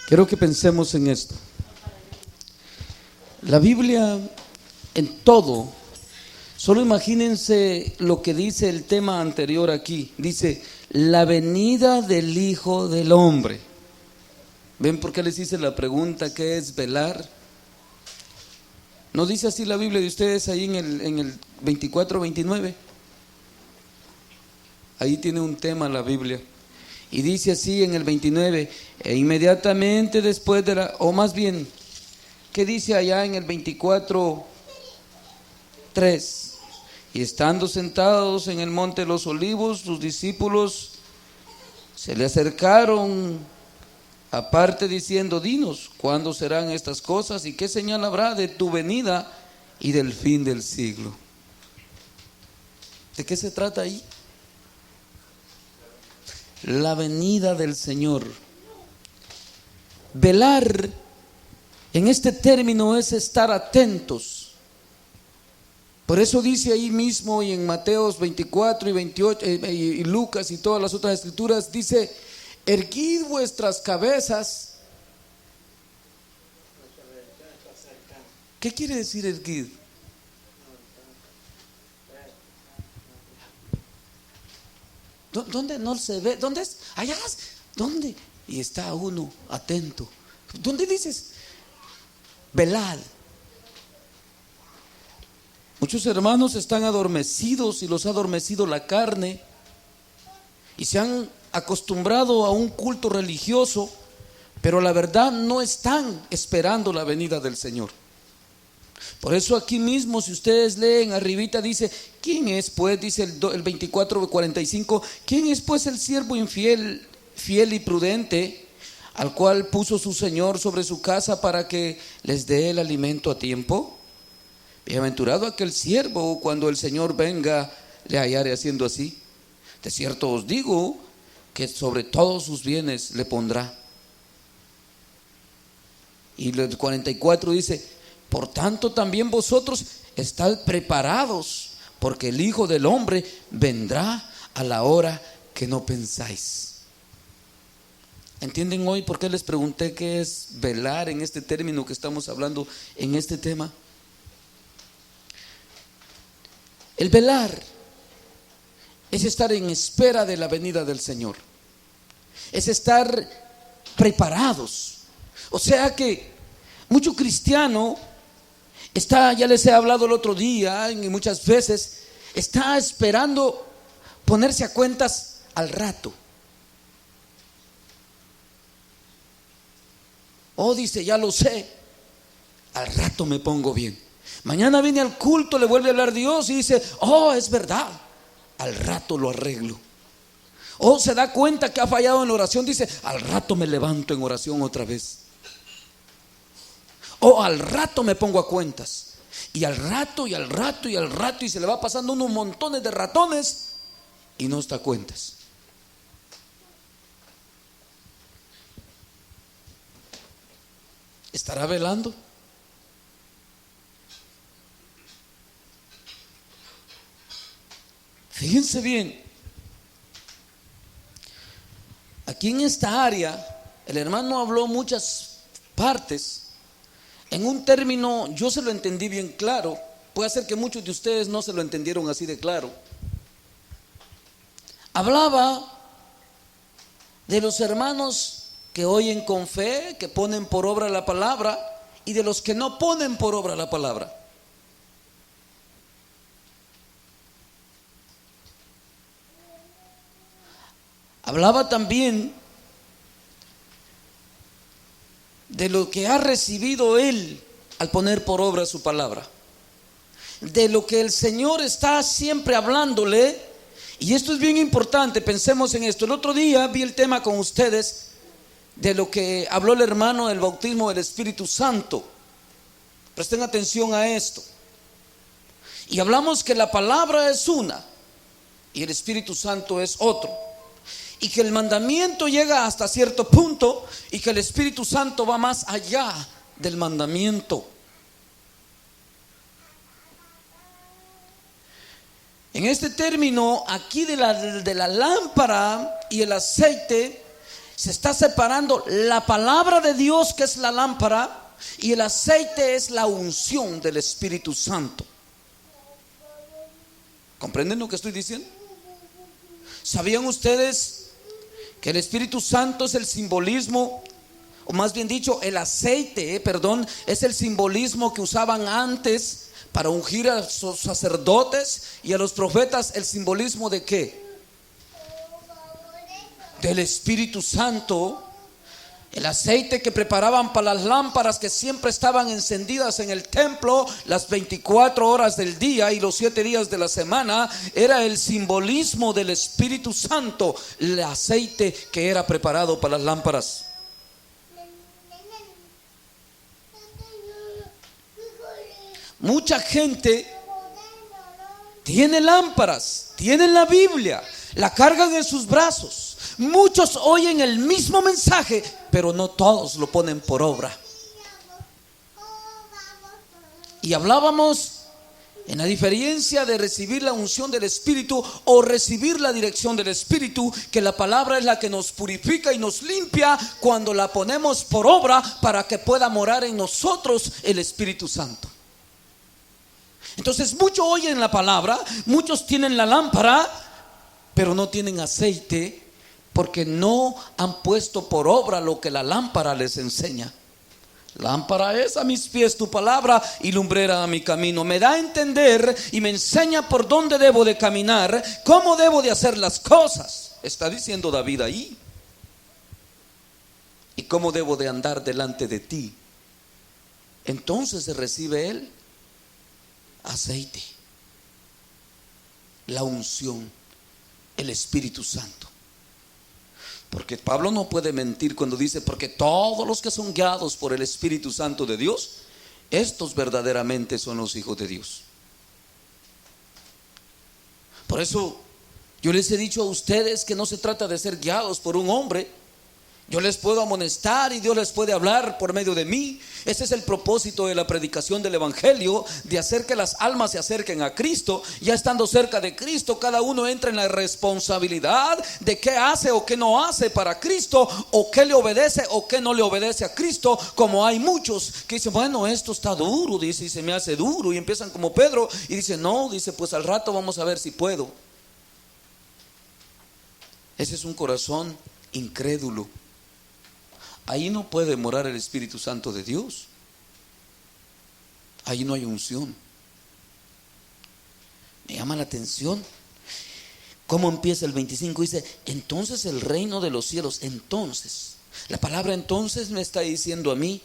Quiero que pensemos en esto. La Biblia en todo, solo imagínense lo que dice el tema anterior aquí. Dice, la venida del Hijo del Hombre. ¿Ven por qué les hice la pregunta qué es velar? ¿No dice así la Biblia de ustedes ahí en el 24-29? Ahí tiene un tema la Biblia. Y dice así en el 29, e inmediatamente después de la, o más bien, ¿qué dice allá en el 24:3? Y estando sentados en el monte de los olivos, sus discípulos se le acercaron aparte diciendo, dinos, ¿cuándo serán estas cosas? ¿Y qué señal habrá de tu venida y del fin del siglo? ¿De qué se trata ahí? La venida del Señor. Velar en este término es estar atentos. Por eso dice ahí mismo y en Mateos 24 y 28 y Lucas y todas las otras escrituras, dice, erguid vuestras cabezas. ¿Qué quiere decir erguid? ¿Dónde no se ve? ¿Dónde es? Allá. ¿Dónde? Y está uno atento. ¿Dónde dices? Velad. Muchos hermanos están adormecidos y los ha adormecido la carne y se han acostumbrado a un culto religioso, pero la verdad no están esperando la venida del Señor. Por eso aquí mismo, si ustedes leen arribita, dice, ¿quién es pues? Dice el 24:45, ¿quién es pues el siervo infiel, fiel y prudente, al cual puso su Señor sobre su casa para que les dé el alimento a tiempo? Bienaventurado aquel siervo cuando el Señor venga le hallare haciendo así. De cierto os digo que sobre todos sus bienes le pondrá. Y el 44 dice, por tanto también vosotros estad preparados, porque el Hijo del Hombre vendrá a la hora que no pensáis. ¿Entienden hoy por qué les pregunté qué es velar en este término que estamos hablando en este tema? El velar es estar en espera de la venida del Señor. Es estar preparados. O sea que mucho cristiano está, ya les he hablado el otro día y muchas veces, está esperando ponerse a cuentas al rato. Oh, dice, ya lo sé, al rato me pongo bien. Mañana viene al culto, le vuelve a hablar Dios y dice, oh, es verdad, al rato lo arreglo. O se da cuenta que ha fallado en la oración, dice, al rato me levanto en oración otra vez. O al rato me pongo a cuentas. Y al rato, y al rato, y al rato, y se le va pasando unos montones de ratones y no está a cuentas. ¿Estará velando? Fíjense bien, aquí en esta área el hermano habló muchas partes en un término, yo se lo entendí bien claro. Puede ser que muchos de ustedes no se lo entendieron así de claro. Hablaba de los hermanos que oyen con fe, que ponen por obra la palabra, y de los que no ponen por obra la palabra. Hablaba también de lo que ha recibido él al poner por obra su palabra, de lo que el Señor está siempre hablándole. Y esto es bien importante, pensemos en esto. El otro día vi el tema con ustedes de lo que habló el hermano del bautismo del Espíritu Santo. Presten atención a esto. Y hablamos que la palabra es una y el Espíritu Santo es otro. Y que el mandamiento llega hasta cierto punto y que el Espíritu Santo va más allá del mandamiento. En este término aquí de la lámpara y el aceite, Se está separando la palabra de Dios, que es la lámpara, y el aceite es la unción del Espíritu Santo. ¿Comprenden lo que estoy diciendo? ¿Sabían ustedes que el Espíritu Santo es el simbolismo, o más bien dicho, el aceite, es el simbolismo que usaban antes para ungir a sus sacerdotes y a los profetas? ¿El simbolismo de qué? Del Espíritu Santo. El aceite que preparaban para las lámparas que siempre estaban encendidas en el templo las 24 horas del día y los 7 días de la semana, era el simbolismo del Espíritu Santo, el aceite que era preparado para las lámparas. Mucha gente tiene lámparas, tienen la Biblia, la cargan en sus brazos. Muchos oyen el mismo mensaje, pero no todos lo ponen por obra. Y hablábamos en la diferencia de recibir la unción del Espíritu o recibir la dirección del Espíritu, que la palabra es la que nos purifica y nos limpia cuando la ponemos por obra para que pueda morar en nosotros el Espíritu Santo. Entonces muchos oyen la palabra, muchos tienen la lámpara, pero no tienen aceite, porque no han puesto por obra lo que la lámpara les enseña. Lámpara es a mis pies tu palabra y lumbrera a mi camino. Me da a entender y me enseña por dónde debo de caminar, cómo debo de hacer las cosas. Está diciendo David ahí. Y cómo debo de andar delante de ti. Entonces se recibe el aceite, la unción, el Espíritu Santo. Porque Pablo no puede mentir cuando dice: porque todos los que son guiados por el Espíritu Santo de Dios, estos verdaderamente son los hijos de Dios. Por eso yo les he dicho a ustedes que no se trata de ser guiados por un hombre. Yo les puedo amonestar y Dios les puede hablar por medio de mí. Ese es el propósito de la predicación del Evangelio, de hacer que las almas se acerquen a Cristo. Ya estando cerca de Cristo, cada uno entra en la responsabilidad de qué hace o qué no hace para Cristo, o qué le obedece o qué no le obedece a Cristo. Como hay muchos que dicen: bueno, esto está duro, dice, y se me hace duro, y empiezan como Pedro y dicen: no, dice, pues al rato vamos a ver si puedo. Ese es un corazón incrédulo. Ahí no puede morar el Espíritu Santo de Dios. Ahí no hay unción. Me llama la atención cómo empieza el 25. Dice: entonces el reino de los cielos. Entonces, la palabra entonces me está diciendo a mí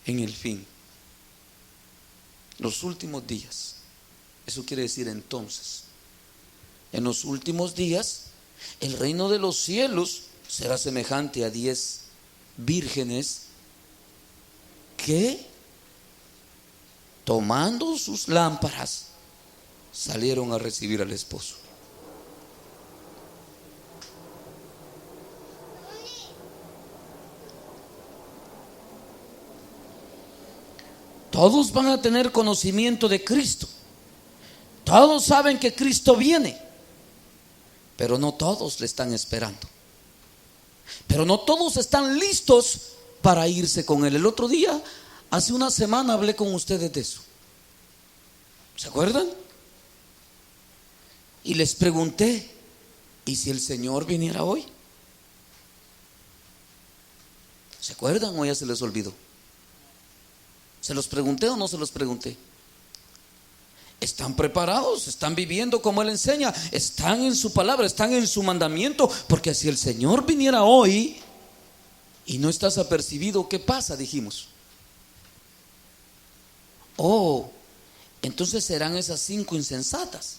en el fin, los últimos días. Eso quiere decir entonces. En los últimos días el reino de los cielos será semejante a 10 vírgenes que, tomando sus lámparas, salieron a recibir al esposo. Todos van a tener conocimiento de Cristo. Todos saben que Cristo viene, pero no todos le están esperando. Pero no todos están listos para irse con Él. El otro día, hace una semana, hablé con ustedes de eso. ¿Se acuerdan? Y les pregunté: ¿y si el Señor viniera hoy? ¿Se acuerdan o ya se les olvidó? ¿Se los pregunté o no se los pregunté? ¿Están preparados? ¿Están viviendo como Él enseña? ¿Están en su palabra? ¿Están en su mandamiento? Porque si el Señor viniera hoy y no estás apercibido, ¿qué pasa? Dijimos: oh, entonces serán esas 5 insensatas.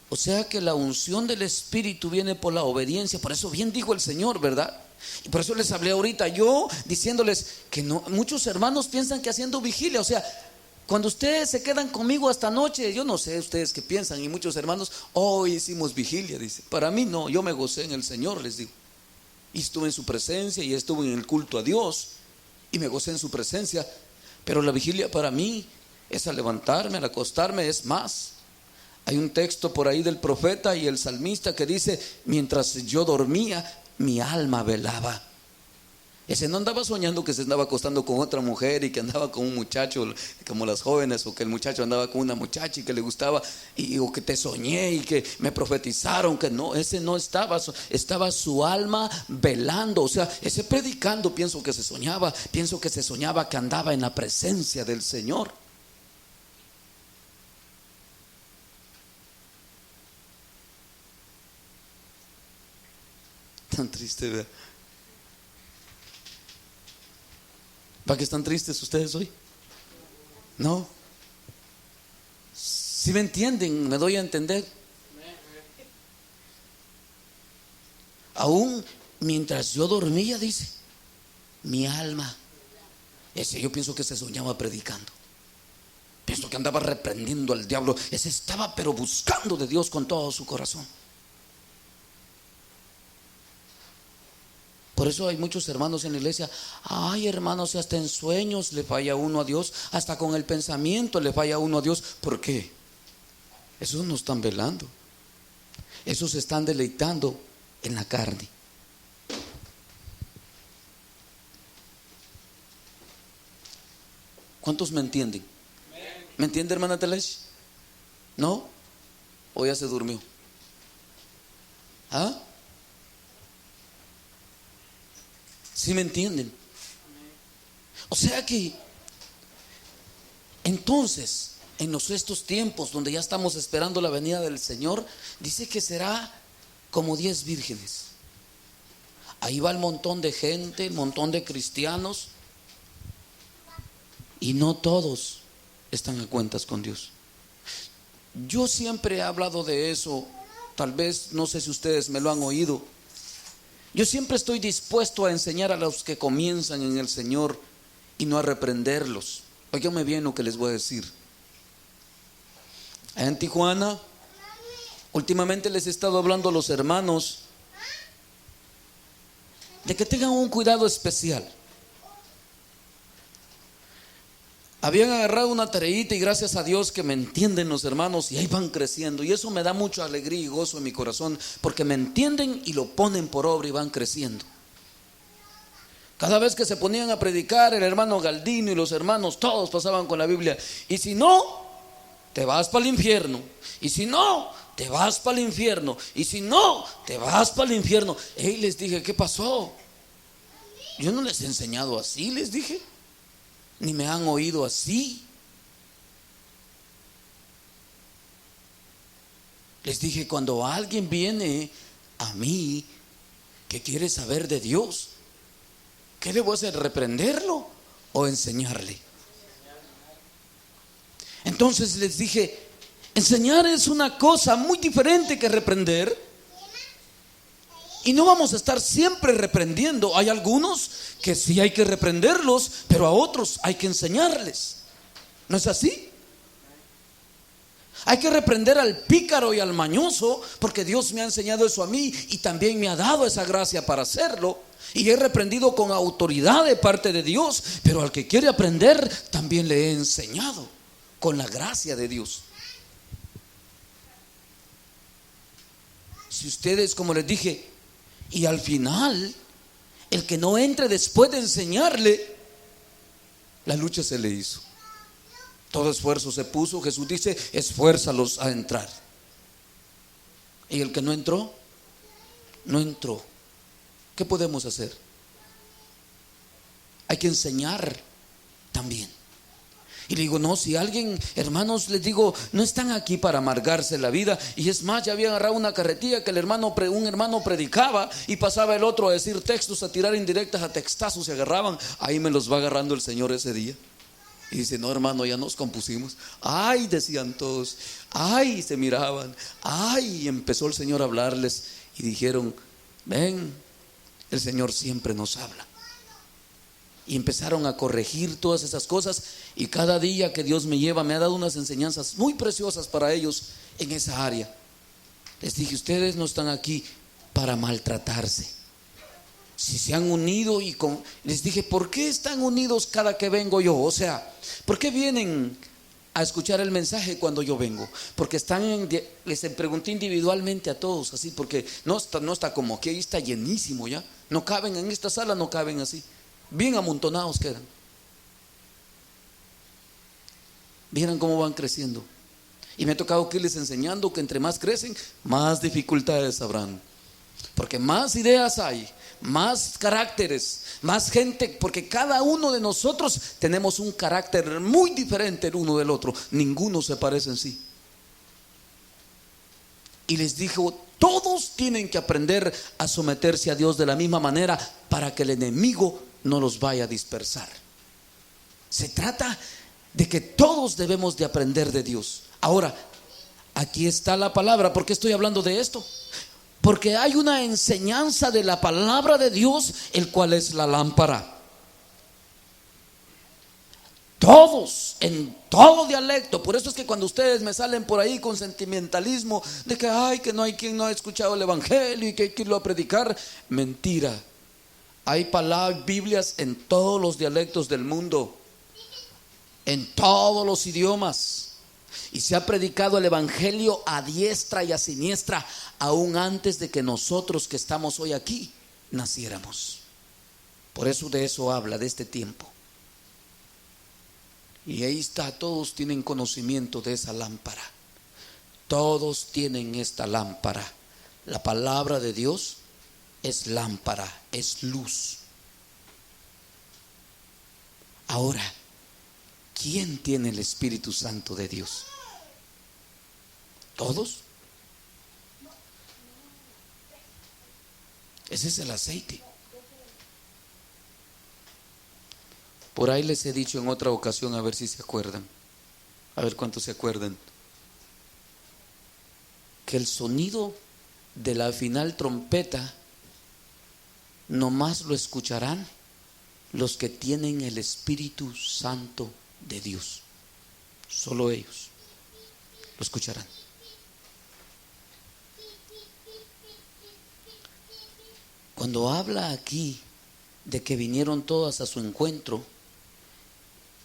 O sea que la unción del Espíritu viene por la obediencia. Por eso bien dijo el Señor, ¿verdad? Y por eso les hablé ahorita yo, diciéndoles que no, muchos hermanos piensan que haciendo vigilia, o sea, cuando ustedes se quedan conmigo hasta noche, yo no sé ustedes qué piensan, y muchos hermanos: hoy hicimos vigilia, dice. Para mí no, yo me gocé en el Señor, les digo, y estuve en su presencia y estuve en el culto a Dios y me gocé en su presencia. Pero la vigilia para mí es al levantarme, al acostarme, es más. Hay un texto por ahí del profeta y el salmista que dice: mientras yo dormía, mi alma velaba. Ese no andaba soñando que se andaba acostando con otra mujer y que andaba con un muchacho como las jóvenes, o que el muchacho andaba con una muchacha y que le gustaba, o que te soñé y que me profetizaron. Que no, ese no estaba, estaba su alma velando. O sea, ese predicando, pienso que se soñaba que andaba en la presencia del Señor. Tan triste, ¿verdad? ¿Para qué están tristes ustedes hoy? ¿No? ¿Sí me entienden? ¿Me doy a entender? Aún mientras yo dormía, dice, mi alma. Ese yo pienso que se soñaba predicando. Pienso que andaba reprendiendo al diablo. Ese estaba pero buscando de Dios con todo su corazón. Por eso hay muchos hermanos en la iglesia. Ay, hermanos, hasta en sueños le falla uno a Dios. Hasta con el pensamiento le falla uno a Dios. ¿Por qué? Esos no están velando. Esos se están deleitando en la carne. ¿Cuántos me entienden? ¿Me entiende, hermana Telesh? ¿No? ¿O ya se durmió? ¿Ah? ¿Sí me entienden? O sea que entonces, en estos tiempos donde ya estamos esperando la venida del Señor, dice que será como 10 vírgenes. Ahí va el montón de gente, el montón de cristianos, y no todos están a cuentas con Dios. Yo siempre he hablado de eso. Tal vez, no sé si ustedes me lo han oído. Yo siempre estoy dispuesto a enseñar a los que comienzan en el Señor y no a reprenderlos. Óiganme bien lo que les voy a decir. Allá en Tijuana, últimamente les he estado hablando a los hermanos de que tengan un cuidado especial. Habían agarrado una tareita y gracias a Dios que me entienden los hermanos, y ahí van creciendo, y eso me da mucha alegría y gozo en mi corazón, porque me entienden y lo ponen por obra y van creciendo. Cada vez que se ponían a predicar, el hermano Galdino y los hermanos todos pasaban con la Biblia: y si no, te vas para el infierno, y si no, te vas para el infierno, y si no, te vas para el infierno. Y les dije: ¿qué pasó? Yo no les he enseñado así, les dije, ni me han oído así. Les dije: cuando alguien viene a mí que quiere saber de Dios, ¿qué le voy a hacer? ¿Reprenderlo o enseñarle? Entonces les dije: enseñar es una cosa muy diferente que reprender. Y no vamos a estar siempre reprendiendo. Hay algunos que sí hay que reprenderlos, pero a otros hay que enseñarles. ¿No es así? Hay que reprender al pícaro y al mañoso, porque Dios me ha enseñado eso a mí y también me ha dado esa gracia para hacerlo. Y he reprendido con autoridad de parte de Dios, pero al que quiere aprender también le he enseñado con la gracia de Dios. Si ustedes, como les dije, y al final, el que no entre después de enseñarle, la lucha se le hizo. Todo esfuerzo se puso. Jesús dice: esfuérzalos a entrar. Y el que no entró, no entró. ¿Qué podemos hacer? Hay que enseñar también. Y le digo: no, si alguien, hermanos, les digo, no están aquí para amargarse la vida. Y es más, ya había agarrado una carretilla que un hermano predicaba y pasaba el otro a decir textos, a tirar indirectas, a textazos, se agarraban. Ahí me los va agarrando el Señor ese día. Y dice: no, hermano, ya nos compusimos. Ay, decían todos. Ay, se miraban. Ay, y empezó el Señor a hablarles y dijeron: ven, el Señor siempre nos habla. Y empezaron a corregir todas esas cosas. Y cada día que Dios me lleva me ha dado unas enseñanzas muy preciosas para ellos en esa área. Les dije: ustedes no están aquí para maltratarse. Si se han unido les dije: ¿por qué están unidos cada que vengo yo? O sea, ¿por qué vienen a escuchar el mensaje cuando yo vengo, porque les pregunté individualmente a todos así, porque no está como que ahí está llenísimo ya, no caben en esta sala, no caben así, bien amontonados quedan. Vieran cómo van creciendo. Y me ha tocado que irles enseñando que entre más crecen, más dificultades habrán, porque más ideas hay, más caracteres, más gente, porque cada uno de nosotros tenemos un carácter muy diferente el uno del otro, ninguno se parece en sí. Y les dijo, todos tienen que aprender a someterse a Dios de la misma manera para que el enemigo no los vaya a dispersar. Se trata de que todos debemos de aprender de Dios. Ahora, aquí está la palabra. ¿Por qué estoy hablando de esto? Porque hay una enseñanza de la palabra de Dios, el cual es la lámpara. Todos, en todo dialecto. Por eso es que cuando ustedes me salen por ahí con sentimentalismo de que ay, que no hay quien no ha escuchado el evangelio y que hay que irlo a predicar, mentira. Hay Biblias en todos los dialectos del mundo, en todos los idiomas. Y se ha predicado el evangelio a diestra y a siniestra, aún antes de que nosotros que estamos hoy aquí naciéramos. Por eso de eso habla, de este tiempo. Y ahí está, todos tienen conocimiento de esa lámpara. Todos tienen esta lámpara. La palabra de Dios es lámpara, es luz. Ahora, ¿quién tiene el Espíritu Santo de Dios? ¿Todos? Ese es el aceite. Por ahí les he dicho en otra ocasión, a ver si se acuerdan, a ver cuántos se acuerdan, que el sonido de la final trompeta nomás lo escucharán los que tienen el Espíritu Santo de Dios. Solo ellos lo escucharán. Cuando habla aquí de que vinieron todas a su encuentro,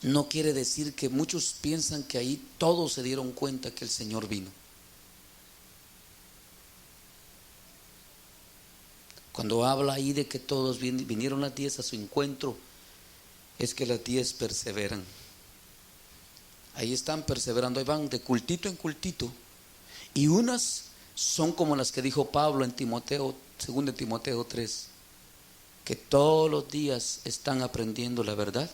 no quiere decir que muchos piensan que ahí todos se dieron cuenta que el Señor vino. Cuando habla ahí de que todos vinieron las 10 a su encuentro, es que las 10 perseveran. Ahí están perseverando, ahí van de cultito en cultito. Y unas son como las que dijo Pablo en Timoteo, 2 Timoteo 3, que todos los días están aprendiendo la verdad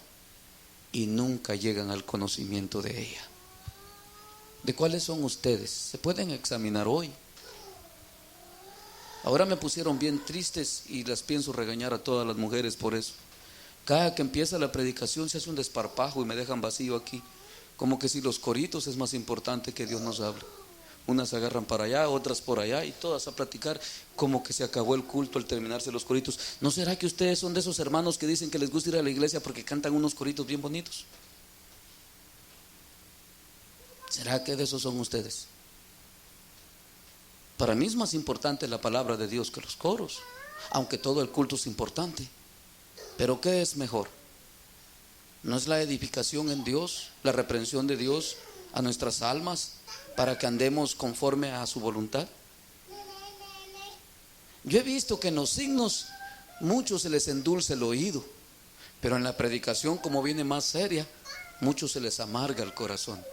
y nunca llegan al conocimiento de ella. ¿De cuáles son ustedes? Se pueden examinar hoy. Ahora me pusieron bien tristes y las pienso regañar a todas las mujeres por eso. Cada que empieza la predicación se hace un desparpajo y me dejan vacío aquí, como que si los coritos es más importante que Dios nos hable. Unas se agarran para allá, otras por allá, y todas a platicar como que se acabó el culto al terminarse los coritos. ¿No será que ustedes son de esos hermanos que dicen que les gusta ir a la iglesia porque cantan unos coritos bien bonitos? ¿Será que de esos son ustedes? Para mí es más importante la palabra de Dios que los coros, aunque todo el culto es importante. Pero ¿qué es mejor? ¿No es la edificación en Dios, la reprensión de Dios a nuestras almas para que andemos conforme a su voluntad? Yo he visto que en los signos muchos se les endulce el oído, pero en la predicación, como viene más seria, muchos se les amarga el corazón.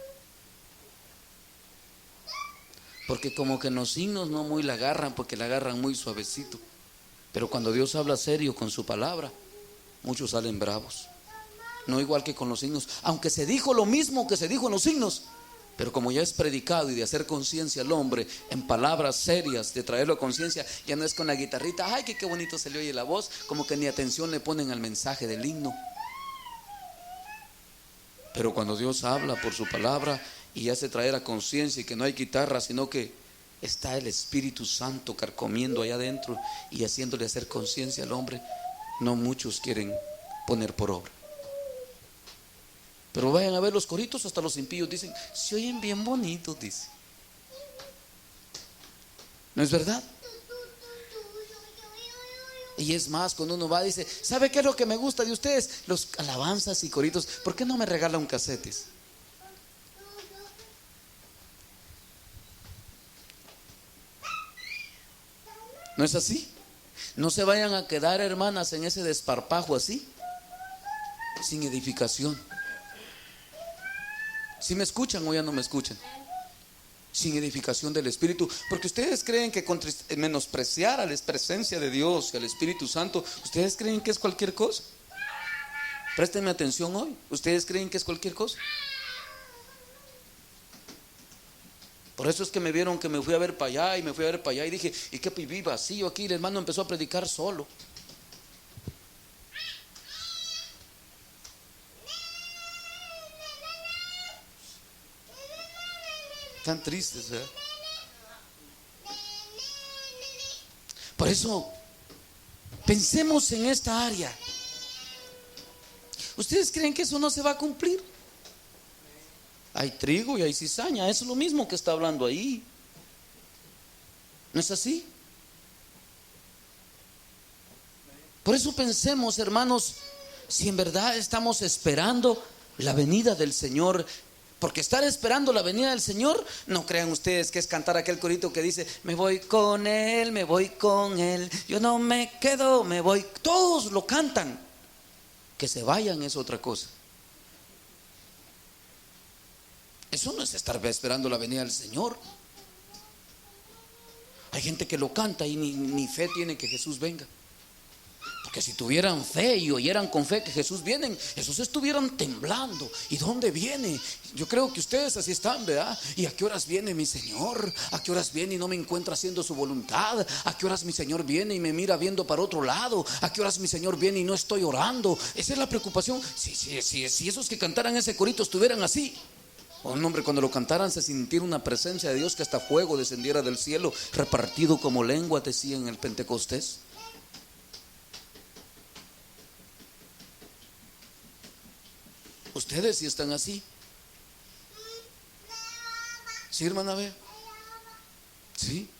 Porque como que en los signos no muy la agarran, porque la agarran muy suavecito. Pero cuando Dios habla serio con su palabra, muchos salen bravos. No igual que con los signos, aunque se dijo lo mismo que se dijo en los signos, pero como ya es predicado y de hacer conciencia al hombre en palabras serias, de traerlo a conciencia, ya no es con la guitarrita, ay que qué bonito se le oye la voz, como que ni atención le ponen al mensaje del himno. Pero cuando Dios habla por su palabra y hace traer a conciencia y que no hay guitarra, sino que está el Espíritu Santo carcomiendo allá adentro y haciéndole hacer conciencia al hombre, no muchos quieren poner por obra. Pero vayan a ver los coritos, hasta los impíos dicen, se oyen bien bonitos, dice. ¿No es verdad? Y es más, cuando uno va dice, ¿sabe qué es lo que me gusta de ustedes? Los alabanzas y coritos. ¿Por qué no me regala un cassette? ¿No es así? No se vayan a quedar, hermanas, en ese desparpajo así, sin edificación. ¿Sí me escuchan o ya no me escuchan? Sin edificación del Espíritu. Porque ustedes creen que menospreciar a la presencia de Dios y al Espíritu Santo, ¿ustedes creen que es cualquier cosa? Préstenme atención hoy. ¿Ustedes creen que es cualquier cosa? Por eso es que me vieron que me fui a ver para allá y me fui a ver para allá y dije, ¿y qué viví vacío aquí? El hermano empezó a predicar solo. Tan tristes, ¿verdad? Por eso, pensemos en esta área. ¿Ustedes creen que eso no se va a cumplir? Hay trigo y hay cizaña, eso es lo mismo que está hablando ahí. ¿No es así? Por eso pensemos, hermanos, si en verdad estamos esperando la venida del Señor. Porque estar esperando la venida del Señor, no crean ustedes que es cantar aquel corito que dice, me voy con Él, yo no me quedo, me voy. Todos lo cantan. Que se vayan es otra cosa. Eso no es estar esperando la venida del Señor. Hay gente que lo canta y ni fe tiene que Jesús venga. Porque si tuvieran fe y oyeran con fe que Jesús viene, esos estuvieran temblando. ¿Y dónde viene? Yo creo que ustedes así están, ¿verdad? ¿Y a qué horas viene mi Señor? ¿A qué horas viene y no me encuentra haciendo su voluntad? ¿A qué horas mi Señor viene y me mira viendo para otro lado? ¿A qué horas mi Señor viene y no estoy orando? Esa es la preocupación. Si esos que cantaran ese corito estuvieran así, oh, no, hombre, cuando lo cantaran se sintiera una presencia de Dios, que hasta fuego descendiera del cielo, repartido como lengua, decía en el Pentecostés. Ustedes sí están así. ¿Sí, hermana Bea? ¿Sí?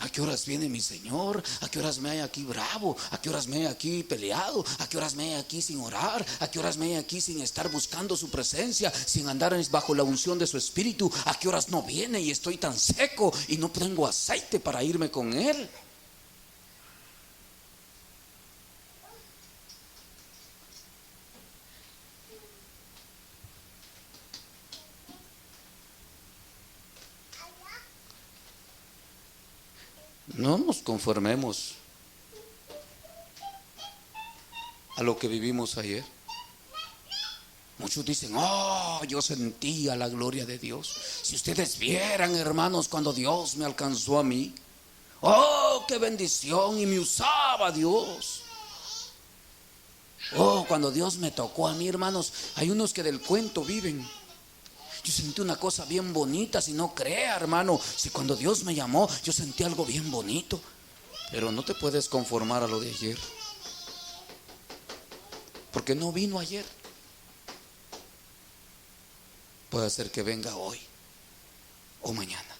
¿A qué horas viene mi Señor? ¿A qué horas me hay aquí bravo? ¿A qué horas me hay aquí peleado? ¿A qué horas me hay aquí sin orar? ¿A qué horas me hay aquí sin estar buscando su presencia? Sin andar bajo la unción de su Espíritu. ¿A qué horas no viene y estoy tan seco y no tengo aceite para irme con Él? No nos conformemos a lo que vivimos ayer. Muchos dicen, oh, yo sentía la gloria de Dios. Si ustedes vieran, hermanos, cuando Dios me alcanzó a mí, oh, qué bendición, y me usaba Dios. Oh, cuando Dios me tocó a mí, hermanos, hay unos que del cuento viven. Yo sentí una cosa bien bonita, si no crea, hermano, si cuando Dios me llamó, yo sentí algo bien bonito. Pero no te puedes conformar a lo de ayer, porque no vino ayer. Puede ser que venga hoy o mañana.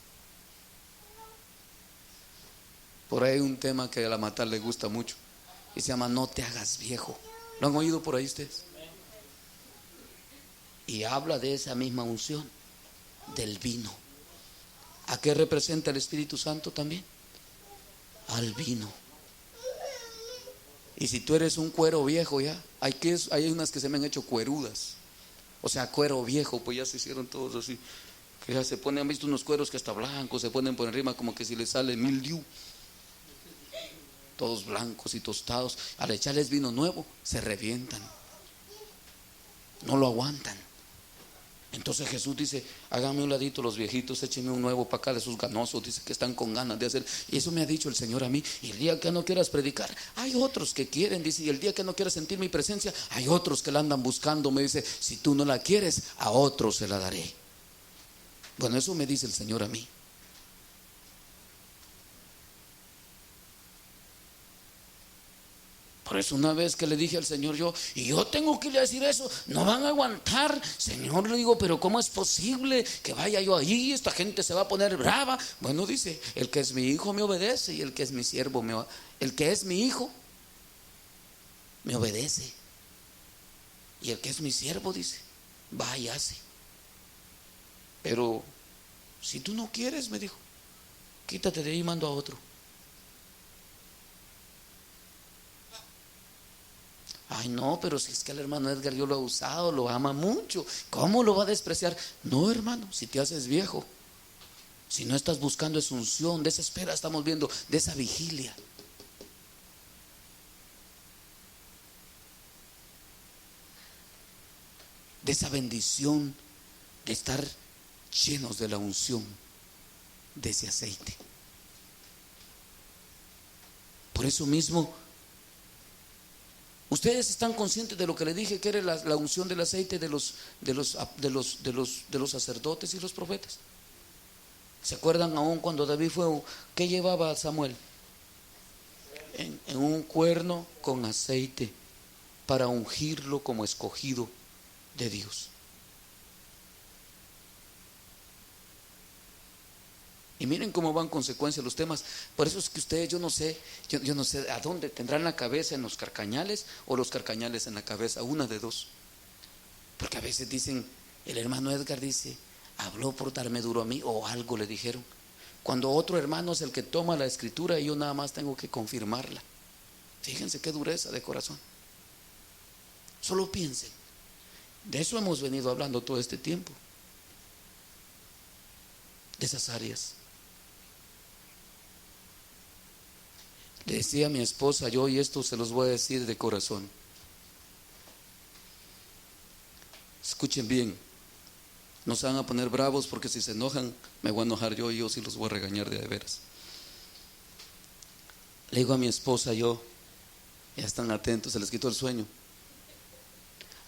Por ahí hay un tema que a la Matar le gusta mucho y se llama No te hagas viejo. ¿Lo han oído por ahí ustedes? Y habla de esa misma unción, del vino. ¿A qué representa el Espíritu Santo también? Al vino. Y si tú eres un cuero viejo ya, hay unas que se me han hecho cuerudas. O sea, cuero viejo, pues ya se hicieron todos así. Que ya se ponen, han visto unos cueros que hasta blancos se ponen por encima como que si les sale mildiu. Todos blancos y tostados. Al echarles vino nuevo, se revientan. No lo aguantan. Entonces Jesús dice, hágame un ladito los viejitos, échenme un nuevo para acá de esos ganosos, dice que están con ganas de hacer. Y eso me ha dicho el Señor a mí. Y el día que no quieras predicar, hay otros que quieren, dice. Y el día que no quieras sentir mi presencia, hay otros que la andan buscando. Me dice, si tú no la quieres, a otros se la daré. Bueno, eso me dice el Señor a mí. Por eso una vez que le dije al Señor y yo tengo que ir a decir eso, no van a aguantar. Señor, le digo, pero ¿cómo es posible que vaya yo allí? Esta gente se va a poner brava. Bueno, dice, el que es mi hijo me obedece y el que es mi siervo el que es mi hijo me obedece. Y el que es mi siervo, dice, va y hace. Pero si tú no quieres, me dijo, quítate de ahí y mando a otro. Ay, no, pero si es que el hermano Edgar yo lo he usado, lo ama mucho, ¿cómo lo va a despreciar? No, hermano, si te haces viejo, si no estás buscando esa unción, de esa espera estamos viendo, de esa vigilia. De esa bendición de estar llenos de la unción, de ese aceite. Por eso mismo, ustedes están conscientes de lo que le dije, que era la unción del aceite de los sacerdotes y los profetas. ¿Se acuerdan aún cuando David fue? ¿Qué llevaba Samuel? En un cuerno con aceite para ungirlo como escogido de Dios. Y miren cómo van consecuencias los temas. Por eso es que ustedes, yo no sé a dónde tendrán la cabeza, en los carcañales o los carcañales en la cabeza, una de dos. Porque a veces dicen, el hermano Edgar dice, habló por darme duro a mí, o algo le dijeron, cuando otro hermano es el que toma la escritura y yo nada más tengo que confirmarla. Fíjense qué dureza de corazón. Solo piensen. De eso hemos venido hablando todo este tiempo, de esas áreas. Le decía a mi esposa yo, y esto se los voy a decir de corazón, escuchen bien, no se van a poner bravos, porque si se enojan me voy a enojar yo, y yo sí los voy a regañar de veras. Le digo a mi esposa yo, ya están atentos, se les quitó el sueño.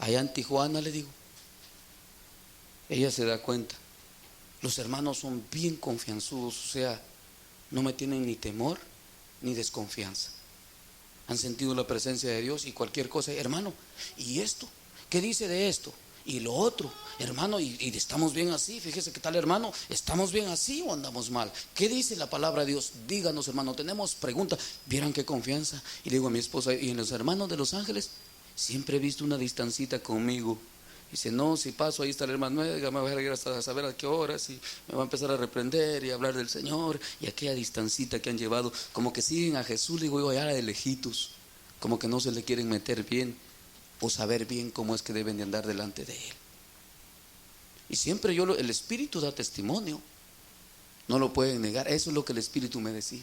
Allá en Tijuana, le digo, ella se da cuenta, los hermanos son bien confianzudos, o sea, no me tienen ni temor ni desconfianza. Han sentido la presencia de Dios y cualquier cosa, hermano, ¿y esto? ¿Qué dice de esto? Y lo otro, hermano, y estamos bien así, fíjese qué tal, hermano, ¿estamos bien así o andamos mal? ¿Qué dice la palabra de Dios? Díganos, hermano, tenemos preguntas. Vieran qué confianza. Y le digo a mi esposa, y en los hermanos de Los Ángeles siempre he visto una distancita conmigo. Dice, no, si paso ahí está el hermano Edgar, me va a ir hasta saber a qué horas, y me va a empezar a reprender y a hablar del Señor, y aquella distancita que han llevado, como que siguen a Jesús, le digo yo, allá de lejitos, como que no se le quieren meter bien o saber bien cómo es que deben de andar delante de Él. Y siempre el Espíritu da testimonio, no lo pueden negar. Eso es lo que el Espíritu me decía.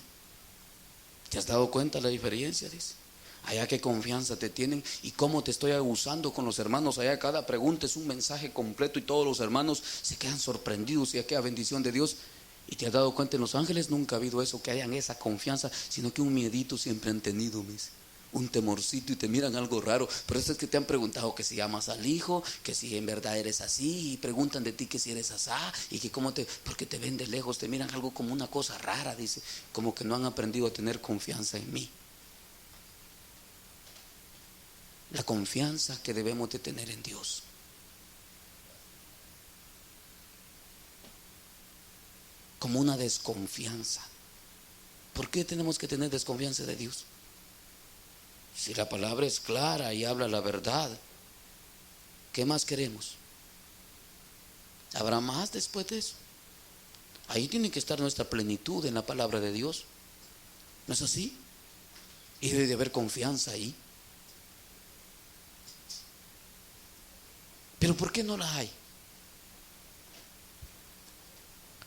¿Te has dado cuenta la diferencia? Dice, allá qué confianza te tienen y cómo te estoy usando con los hermanos. Allá cada pregunta es un mensaje completo y todos los hermanos se quedan sorprendidos y aquella bendición de Dios. Y te has dado cuenta, en Los Ángeles nunca ha habido eso, que hayan esa confianza, sino que un miedito siempre han tenido, un temorcito, y te miran algo raro. Por eso es que te han preguntado que si amas al Hijo, que si en verdad eres así, y preguntan de ti que si eres asá, y que cómo porque te ven de lejos, te miran algo como una cosa rara, dice, como que no han aprendido a tener confianza en mí. La confianza que debemos de tener en Dios. Como una desconfianza. ¿Por qué tenemos que tener desconfianza de Dios? Si la palabra es clara y habla la verdad, ¿qué más queremos? ¿Habrá más después de eso? Ahí tiene que estar nuestra plenitud en la palabra de Dios. ¿No es así? Y debe de haber confianza ahí. ¿Pero por qué no la hay?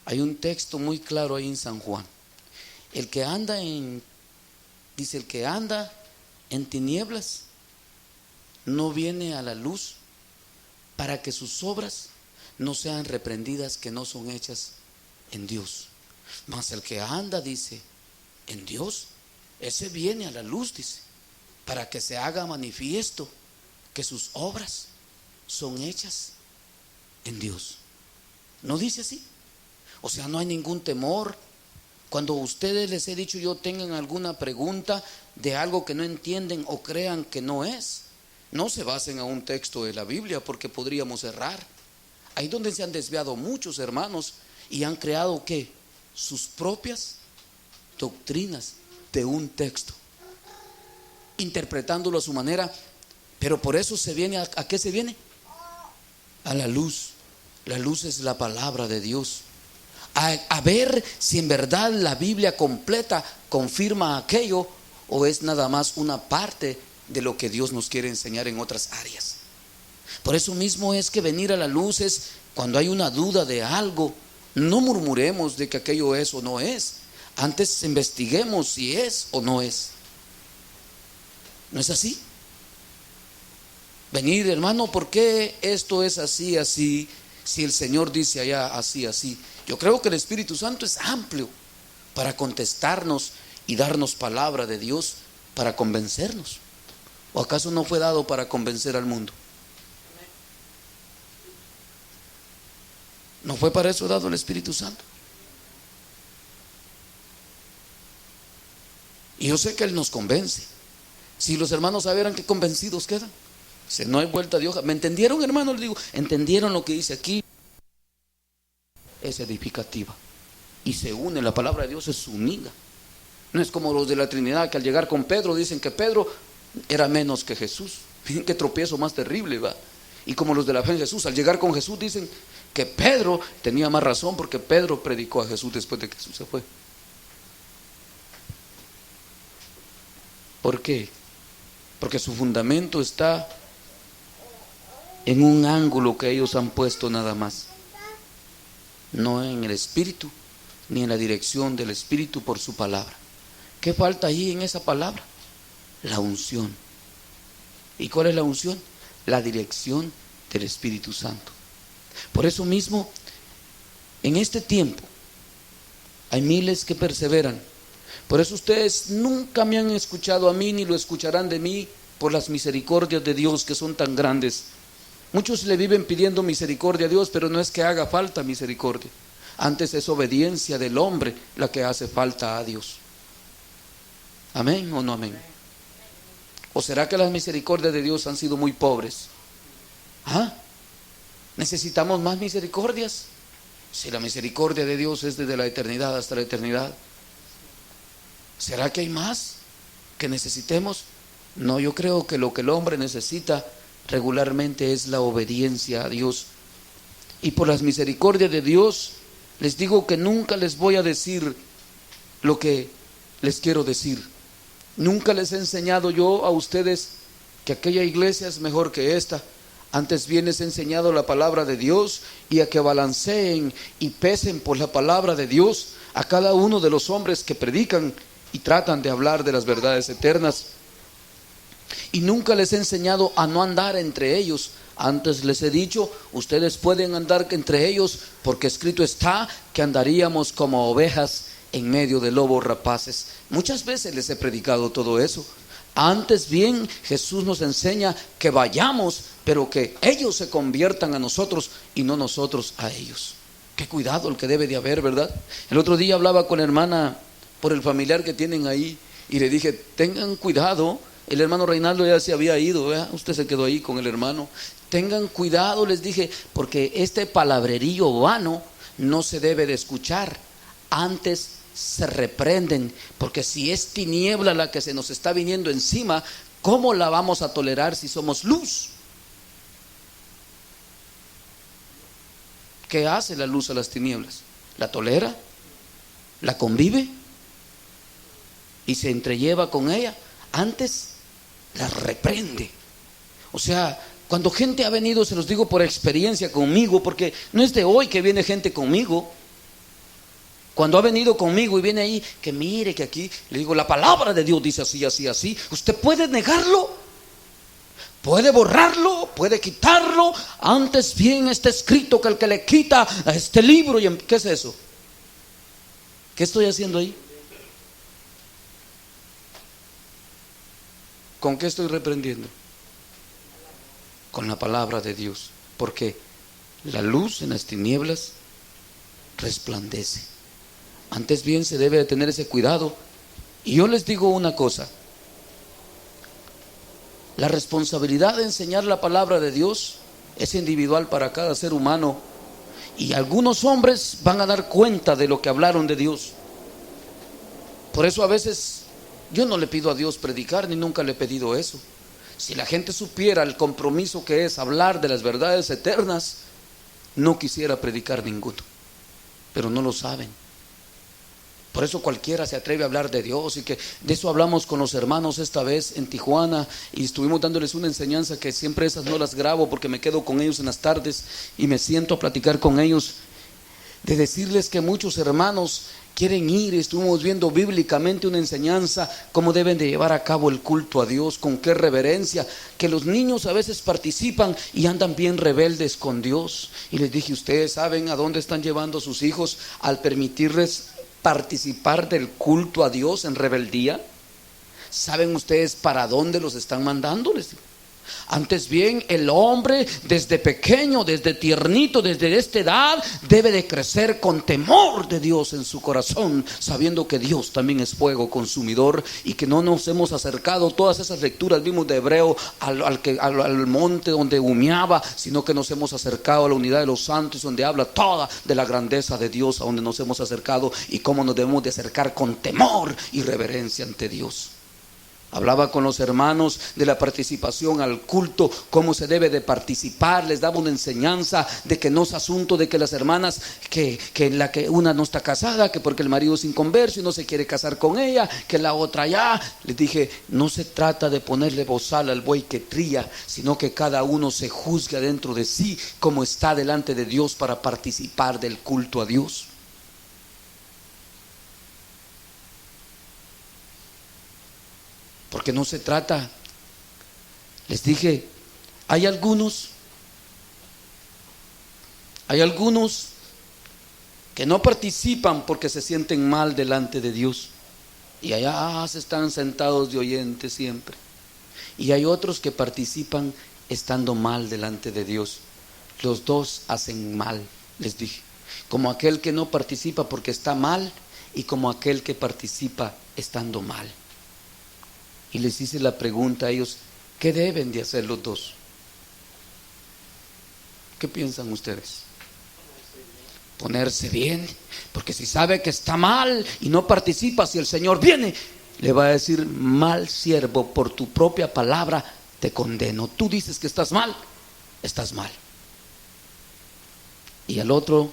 Hay un texto muy claro ahí en San Juan. Dice, el que anda en tinieblas no viene a la luz, para que sus obras no sean reprendidas, que no son hechas en Dios. Mas el que anda, dice, en Dios, ese viene a la luz, dice, para que se haga manifiesto que sus obras son hechas en Dios. ¿No dice así? O sea, no hay ningún temor. Cuando ustedes, les he dicho yo, tengan alguna pregunta de algo que no entienden o crean que no es, no se basen a un texto de la Biblia, porque podríamos errar. Ahí donde se han desviado muchos hermanos y han creado ¿qué? Sus propias doctrinas de un texto, interpretándolo a su manera. Pero por eso se viene, ¿a qué se viene? A la luz. La luz es la palabra de Dios. A ver si en verdad la Biblia completa confirma aquello, o es nada más una parte de lo que Dios nos quiere enseñar en otras áreas. Por eso mismo es que venir a la luz es cuando hay una duda de algo, no murmuremos de que aquello es o no es. Antes investiguemos si es o no es. ¿No es así? Venir, hermano, ¿por qué esto es así, así? Si el Señor dice allá así, así. Yo creo que el Espíritu Santo es amplio para contestarnos y darnos palabra de Dios para convencernos. ¿O acaso no fue dado para convencer al mundo? ¿No fue para eso dado el Espíritu Santo? Y yo sé que Él nos convence. Si los hermanos sabieran qué convencidos quedan, si no hay vuelta de hoja. ¿Me entendieron, hermanos? Les digo, ¿entendieron lo que dice aquí? Es edificativa y se une, la palabra de Dios es unida. No es como los de la Trinidad que al llegar con Pedro dicen que Pedro era menos que Jesús. Fíjense qué tropiezo más terrible, va. Y como los de la fe en Jesús, al llegar con Jesús dicen que Pedro tenía más razón porque Pedro predicó a Jesús después de que Jesús se fue. ¿Por qué? Porque su fundamento está en un ángulo que ellos han puesto nada más, no en el Espíritu ni en la dirección del Espíritu por su palabra. ¿Qué falta ahí en esa palabra? La unción. ¿Y cuál es la unción? La dirección del Espíritu Santo. Por eso mismo, en este tiempo hay miles que perseveran. Por eso ustedes nunca me han escuchado a mí ni lo escucharán de mí, por las misericordias de Dios que son tan grandes. Muchos le viven pidiendo misericordia a Dios, pero no es que haga falta misericordia. Antes es obediencia del hombre la que hace falta a Dios. ¿Amén o no amén? ¿O será que las misericordias de Dios han sido muy pobres? ¿Ah? ¿Necesitamos más misericordias? Si la misericordia de Dios es desde la eternidad hasta la eternidad, ¿será que hay más que necesitemos? No, yo creo que lo que el hombre necesita regularmente es la obediencia a Dios. Y por las misericordias de Dios les digo que nunca les voy a decir lo que les quiero decir. Nunca les he enseñado yo a ustedes que aquella iglesia es mejor que esta. Antes bien les he enseñado la palabra de Dios y a que balanceen y pesen por la palabra de Dios a cada uno de los hombres que predican y tratan de hablar de las verdades eternas. Y nunca les he enseñado a no andar entre ellos. Antes les he dicho, ustedes pueden andar entre ellos, porque escrito está que andaríamos como ovejas en medio de lobos rapaces. Muchas veces les he predicado todo eso. Antes bien, Jesús nos enseña que vayamos, pero que ellos se conviertan a nosotros y no nosotros a ellos. Qué cuidado el que debe de haber, ¿verdad? El otro día hablaba con la hermana por el familiar que tienen ahí y le dije, tengan cuidado. El hermano Reinaldo ya se había ido, ¿verdad? Usted se quedó ahí con el hermano. Tengan cuidado, les dije, porque este palabrerío vano no se debe de escuchar. Antes se reprenden, porque si es tiniebla la que se nos está viniendo encima, ¿cómo la vamos a tolerar si somos luz? ¿Qué hace la luz a las tinieblas? ¿La tolera? ¿La convive? ¿Y se entrelleva con ella? Antes la reprende. O sea, cuando gente ha venido, se los digo por experiencia conmigo, porque no es de hoy que viene gente conmigo. Cuando ha venido conmigo y viene ahí, que mire que aquí, le digo, la palabra de Dios dice así, así, así. ¿Usted puede negarlo? ¿Puede borrarlo? ¿Puede quitarlo? Antes bien está escrito que el que le quita a este libro, ¿qué es eso? ¿Qué estoy haciendo ahí? ¿Con qué estoy reprendiendo? Con la palabra de Dios. Porque la luz en las tinieblas resplandece. Antes bien se debe de tener ese cuidado. Y yo les digo una cosa. La responsabilidad de enseñar la palabra de Dios es individual para cada ser humano. Y algunos hombres van a dar cuenta de lo que hablaron de Dios. Por eso a veces yo no le pido a Dios predicar, ni nunca le he pedido eso. Si la gente supiera el compromiso que es hablar de las verdades eternas, no quisiera predicar ninguno. Pero no lo saben. Por eso cualquiera se atreve a hablar de Dios, y que de eso hablamos con los hermanos esta vez en Tijuana, y estuvimos dándoles una enseñanza que siempre esas no las grabo porque me quedo con ellos en las tardes y me siento a platicar con ellos, de decirles que muchos hermanos quieren ir. Estuvimos viendo bíblicamente una enseñanza cómo deben de llevar a cabo el culto a Dios, con qué reverencia, que los niños a veces participan y andan bien rebeldes con Dios, y les dije, ustedes saben a dónde están llevando a sus hijos al permitirles participar del culto a Dios en rebeldía. ¿Saben ustedes para dónde los están mandando? Les digo. Antes bien, el hombre desde pequeño, desde tiernito, desde esta edad, debe de crecer con temor de Dios en su corazón, sabiendo que Dios también es fuego consumidor, y que no nos hemos acercado, todas esas lecturas vimos de Hebreo, al monte donde humeaba, sino que nos hemos acercado a la unidad de los santos, donde habla toda de la grandeza de Dios, a donde nos hemos acercado y cómo nos debemos de acercar con temor y reverencia ante Dios. Hablaba con los hermanos de la participación al culto, cómo se debe de participar. Les daba una enseñanza de que no es asunto de que las hermanas, que la que una no está casada, que porque el marido es inconverso y no se quiere casar con ella, que la otra ya. Les dije, no se trata de ponerle bozal al buey que trilla, sino que cada uno se juzgue dentro de sí como está delante de Dios para participar del culto a Dios. Porque no se trata, les dije, hay algunos que no participan porque se sienten mal delante de Dios, y allá se están sentados de oyentes siempre. Y hay otros que participan estando mal delante de Dios. Los dos hacen mal, les dije, como aquel que no participa porque está mal, y como aquel que participa estando mal. Y les hice la pregunta a ellos, ¿qué deben de hacer los dos? ¿Qué piensan ustedes? Ponerse bien, porque si sabe que está mal y no participa, si el Señor viene, le va a decir, mal siervo, por tu propia palabra te condeno. Tú dices que estás mal, estás mal. Y al otro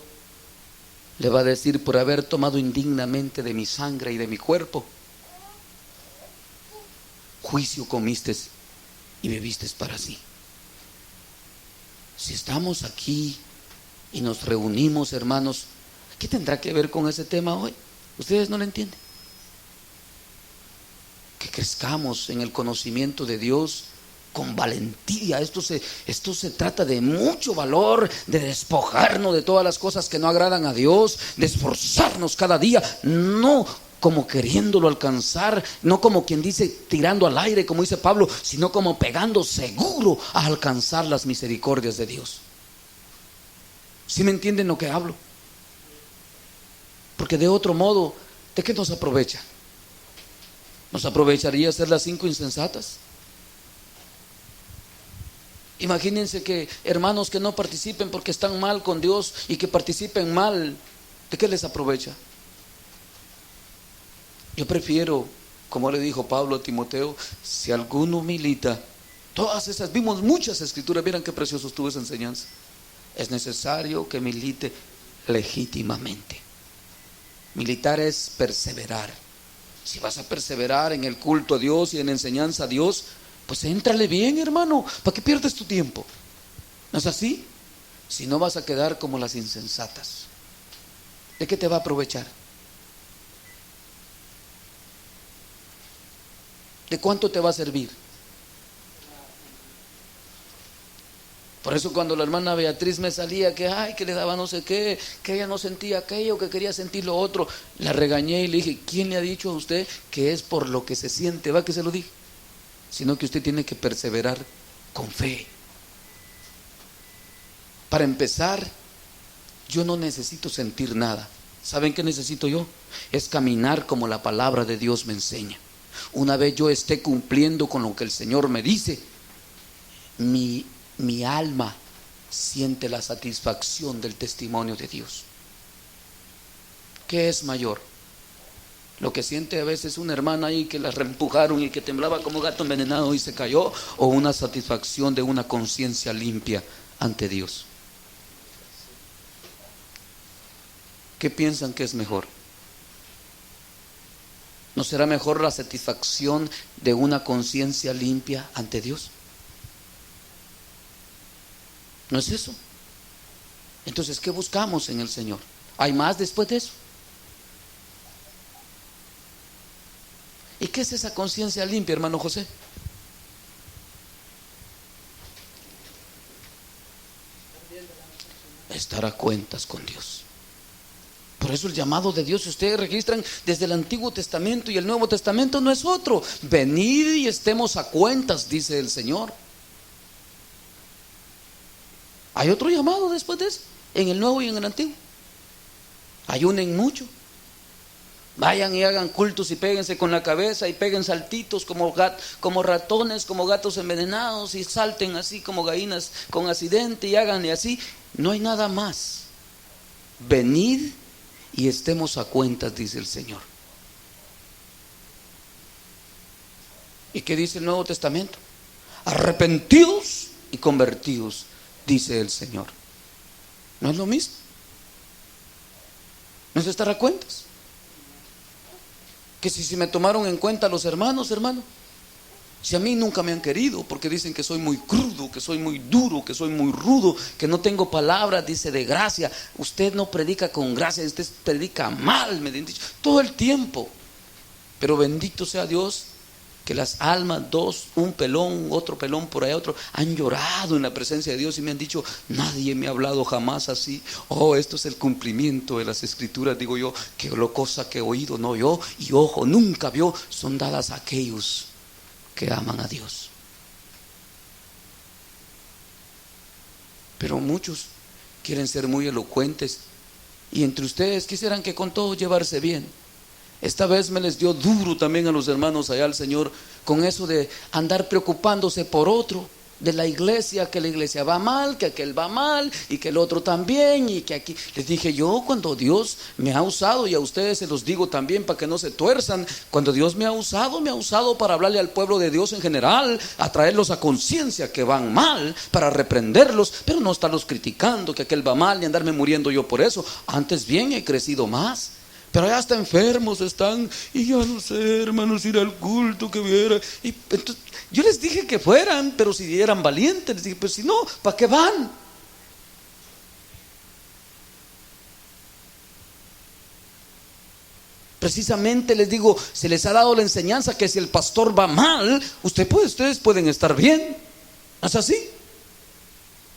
le va a decir, por haber tomado indignamente de mi sangre y de mi cuerpo, juicio comiste y bebiste para sí. Si estamos aquí y nos reunimos, hermanos, ¿qué tendrá que ver con ese tema hoy? ¿Ustedes no lo entienden? Que crezcamos en el conocimiento de Dios con valentía. Esto se trata de mucho valor, de despojarnos de todas las cosas que no agradan a Dios, de esforzarnos cada día, no como queriéndolo alcanzar, no como quien dice tirando al aire, como dice Pablo, sino como pegando seguro a alcanzar las misericordias de Dios. ¿Sí me entienden lo que hablo? Porque de otro modo, ¿de qué nos aprovecha? ¿Nos aprovecharía ser las 5 insensatas? Imagínense que hermanos que no participen porque están mal con Dios y que participen mal, ¿de qué les aprovecha? Yo prefiero, como le dijo Pablo a Timoteo, si alguno milita, todas esas, vimos muchas escrituras, miren qué precioso estuvo esa enseñanza. Es necesario que milite legítimamente. Militar es perseverar. Si vas a perseverar en el culto a Dios y en la enseñanza a Dios, pues éntrale bien, hermano. ¿Para qué pierdes tu tiempo? ¿No es así? Si no, vas a quedar como las insensatas. ¿De qué te va a aprovechar? ¿De cuánto te va a servir? Por eso cuando la hermana Beatriz me salía que ay, que le daba no sé qué, que ella no sentía aquello, que quería sentir lo otro, la regañé y le dije, ¿quién le ha dicho a usted que es por lo que se siente? Va que se lo dije. Sino que usted tiene que perseverar con fe. Para empezar, yo no necesito sentir nada. ¿Saben qué necesito yo? Es caminar como la palabra de Dios me enseña. Una vez yo esté cumpliendo con lo que el Señor me dice, mi alma siente la satisfacción del testimonio de Dios. ¿Qué es mayor? Lo que siente a veces una hermana ahí que la reempujaron y que temblaba como gato envenenado y se cayó, o una satisfacción de una conciencia limpia ante Dios. ¿Qué piensan que es mejor? ¿No será mejor la satisfacción de una conciencia limpia ante Dios? ¿No es eso? Entonces, ¿qué buscamos en el Señor? ¿Hay más después de eso? ¿Y qué es esa conciencia limpia, hermano José? Estar a cuentas con Dios. Por eso el llamado de Dios, si ustedes registran desde el Antiguo Testamento y el Nuevo Testamento, no es otro: venid y estemos a cuentas, dice el Señor. ¿Hay otro llamado después de eso? En el Nuevo y en el Antiguo. Ayunen mucho. Vayan y hagan cultos y péguense con la cabeza y peguen saltitos como ratones, como gatos envenenados, y salten así como gallinas con accidente y háganle así. No hay nada más. Venid y estemos a cuentas, dice el Señor. ¿Y qué dice el Nuevo Testamento? Arrepentidos y convertidos, dice el Señor. ¿No es lo mismo? ¿No es estar a cuentas? Que si me tomaron en cuenta los hermanos, hermano, si a mí nunca me han querido porque dicen que soy muy crudo, que soy muy duro, que soy muy rudo, que no tengo palabras, dice, de gracia. Usted no predica con gracia, usted predica mal, me han dicho todo el tiempo. Pero bendito sea Dios, que las almas, dos, un pelón, otro pelón por allá, otro, han llorado en la presencia de Dios y me han dicho: nadie me ha hablado jamás así. Oh, esto es el cumplimiento de las Escrituras, digo yo, que lo cosa que he oído no oyó y ojo nunca vio, son dadas a aquellos que aman a Dios. Pero muchos quieren ser muy elocuentes y entre ustedes quisieran que con todos llevarse bien. Esta vez me les dio duro también a los hermanos allá el Señor con eso de andar preocupándose por otro de la iglesia, que la iglesia va mal, que aquel va mal y que el otro también, y que aquí. Les dije yo, cuando Dios me ha usado, y a ustedes se los digo también para que no se tuerzan, cuando Dios me ha usado para hablarle al pueblo de Dios en general, a traerlos a conciencia que van mal, para reprenderlos, pero no estarlos criticando que aquel va mal y andarme muriendo yo por eso. Antes bien he crecido más. Pero ya hasta enfermos están, y ya no sé, hermanos, ir al culto que viera. Y entonces, yo les dije que fueran, pero si eran valientes. Les dije, pues si no, ¿para qué van? Precisamente les digo, se les ha dado la enseñanza que si el pastor va mal, ustedes pueden estar bien. ¿No es así?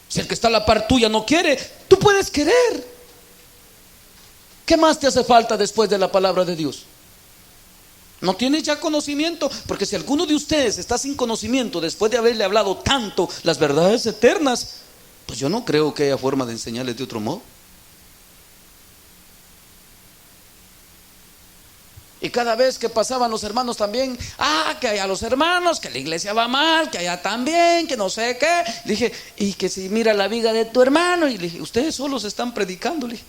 Si el que está a la par tuya no quiere, tú puedes querer. ¿Qué más te hace falta después de la palabra de Dios? ¿No tienes ya conocimiento? Porque si alguno de ustedes está sin conocimiento después de haberle hablado tanto las verdades eternas, pues yo no creo que haya forma de enseñarles de otro modo. Y cada vez que pasaban los hermanos también, que allá los hermanos, que la iglesia va mal, que allá también, que no sé qué. Le dije, y que si mira la viga de tu hermano. Y le dije, ustedes solos están predicando, le dije.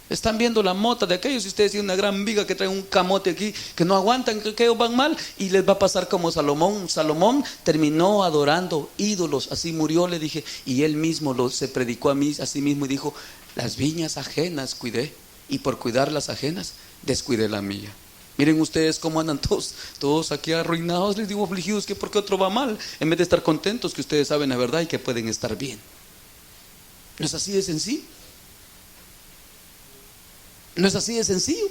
Están viendo la mota de aquellos y ustedes tienen una gran viga que trae un camote aquí, que no aguantan, que aquellos van mal, y les va a pasar como Salomón. Salomón terminó adorando ídolos, así murió, le dije, y él mismo se predicó a sí mismo y dijo: las viñas ajenas cuidé, y por cuidar las ajenas descuidé la mía. Miren ustedes cómo andan todos aquí arruinados, les digo, afligidos, que porque otro va mal, en vez de estar contentos que ustedes saben la verdad y que pueden estar bien. ¿No es así de sencillo? ¿No es así de sencillo?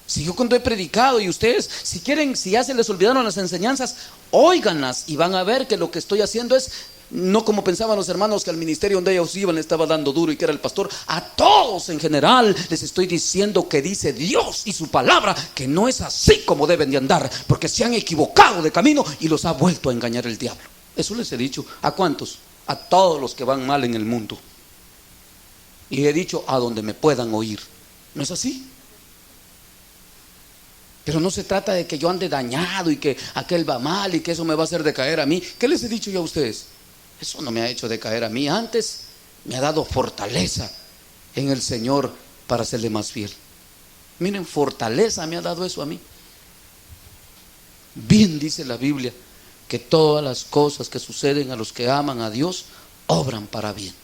Si yo cuando he predicado y ustedes, si quieren, si ya se les olvidaron las enseñanzas, óiganlas y van a ver que lo que estoy haciendo es, no como pensaban los hermanos que al ministerio donde ellos iban le estaba dando duro y que era el pastor. A todos en general les estoy diciendo que dice Dios y su palabra que no es así como deben de andar, porque se han equivocado de camino y los ha vuelto a engañar el diablo. Eso les he dicho. ¿A cuántos? A todos los que van mal en el mundo. Y he dicho a donde me puedan oír. ¿No es así? Pero no se trata de que yo ande dañado y que aquel va mal y que eso me va a hacer decaer a mí. ¿Qué les he dicho yo a ustedes? Eso no me ha hecho decaer a mí. Antes me ha dado fortaleza en el Señor para serle más fiel. Miren, fortaleza me ha dado eso a mí. Bien dice la Biblia que todas las cosas que suceden a los que aman a Dios obran para bien.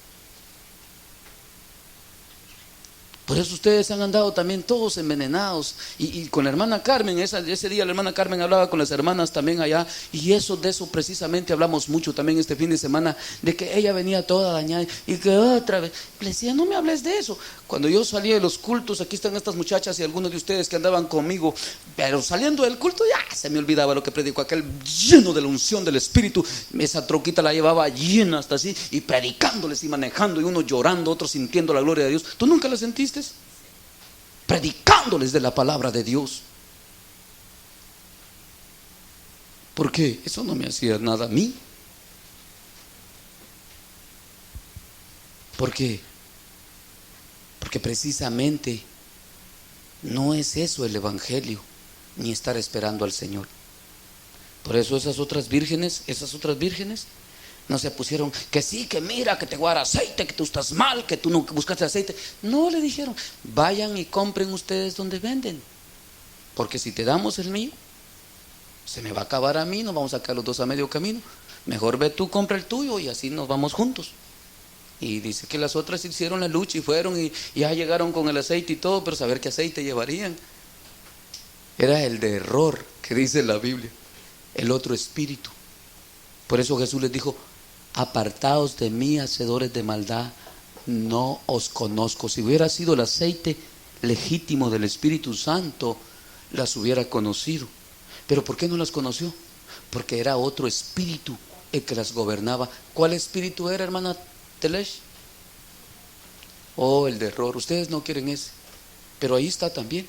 Por eso ustedes han andado también todos envenenados. Y con la hermana Carmen, ese día la hermana Carmen hablaba con las hermanas también allá. Y de eso precisamente hablamos mucho también este fin de semana. De que ella venía toda dañada y que otra vez. Le decía, no me hables de eso. Cuando yo salía de los cultos, aquí están estas muchachas y algunos de ustedes que andaban conmigo. Pero saliendo del culto ya se me olvidaba lo que predicó aquel, lleno de la unción del Espíritu. Esa troquita la llevaba llena hasta así. Y predicándoles y manejando. Y uno llorando, otro sintiendo la gloria de Dios. ¿Tú nunca la sentiste? Predicándoles de la palabra de Dios. ¿Por qué? Eso no me hacía nada a mí. ¿Por qué? Porque precisamente no es eso el evangelio, ni estar esperando al Señor. Por eso esas otras vírgenes no se pusieron que sí, que mira, que te voy a dar aceite, que tú estás mal, que tú no buscaste aceite. No, le dijeron, vayan y compren ustedes donde venden. Porque si te damos el mío, se me va a acabar a mí, nos vamos a quedar los dos a medio camino. Mejor ve tú, compra el tuyo y así nos vamos juntos. Y dice que las otras hicieron la lucha y fueron y ya llegaron con el aceite y todo, pero saber qué aceite llevarían. Era el de error que dice la Biblia, el otro espíritu. Por eso Jesús les dijo, apartaos de mí, hacedores de maldad, no os conozco. Si hubiera sido el aceite legítimo del Espíritu Santo, las hubiera conocido. Pero ¿por qué no las conoció? Porque era otro espíritu el que las gobernaba. ¿Cuál espíritu era, hermana Telesh? Oh, el de error. Ustedes no quieren ese, pero ahí está también.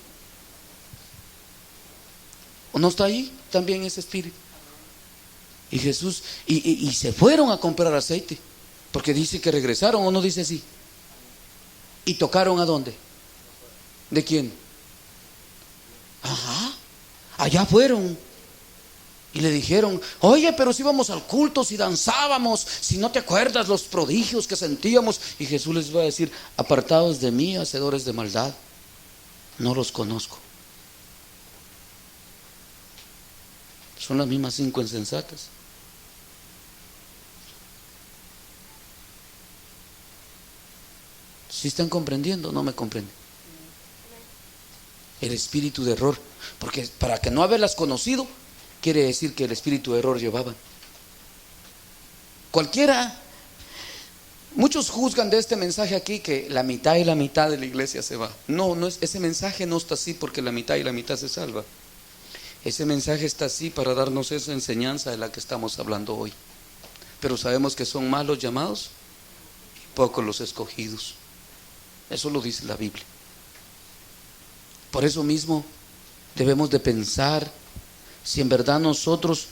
¿O no está ahí también ese espíritu? Y Jesús, y se fueron a comprar aceite, porque dice que regresaron, ¿o no dice así? ¿Y tocaron a dónde? ¿De quién? Ajá, allá fueron. Y le dijeron, oye, pero si íbamos al culto, si danzábamos, si no te acuerdas los prodigios que sentíamos. Y Jesús les va a decir, apartados de mí, hacedores de maldad, no los conozco. Son las mismas 5 insensatas. ¿Sí están comprendiendo? No me comprenden. El espíritu de error, porque para que no haberlas conocido, quiere decir que el espíritu de error llevaban. Cualquiera, muchos juzgan de este mensaje aquí que la mitad y la mitad de la iglesia se va. No es, ese mensaje no está así porque la mitad y la mitad se salva. Ese mensaje está así para darnos esa enseñanza de la que estamos hablando hoy. Pero sabemos que son más los llamados y pocos los escogidos. Eso lo dice la Biblia. Por eso mismo debemos de pensar si en verdad nosotros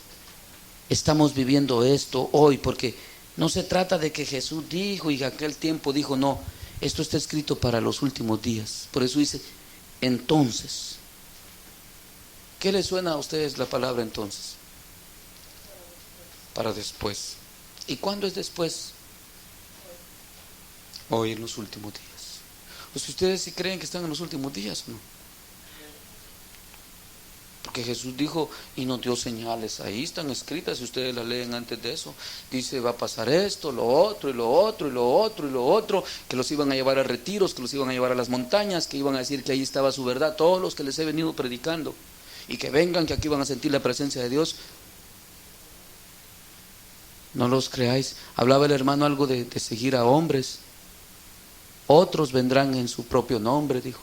estamos viviendo esto hoy, porque no se trata de que Jesús dijo y aquel tiempo dijo, no, esto está escrito para los últimos días. Por eso dice, entonces. ¿Qué les suena a ustedes la palabra entonces? Para después. ¿Y cuándo es después? Hoy, en los últimos días. O si ustedes sí creen que están en los últimos días, ¿no? Porque Jesús dijo y nos dio señales, ahí están escritas, si ustedes las leen antes de eso, dice va a pasar esto, lo otro y lo otro y lo otro y lo otro, que los iban a llevar a retiros, que los iban a llevar a las montañas, que iban a decir que ahí estaba su verdad, todos los que les he venido predicando, y que vengan, que aquí van a sentir la presencia de Dios. No los creáis. Hablaba el hermano algo de seguir a hombres, otros vendrán en su propio nombre, dijo.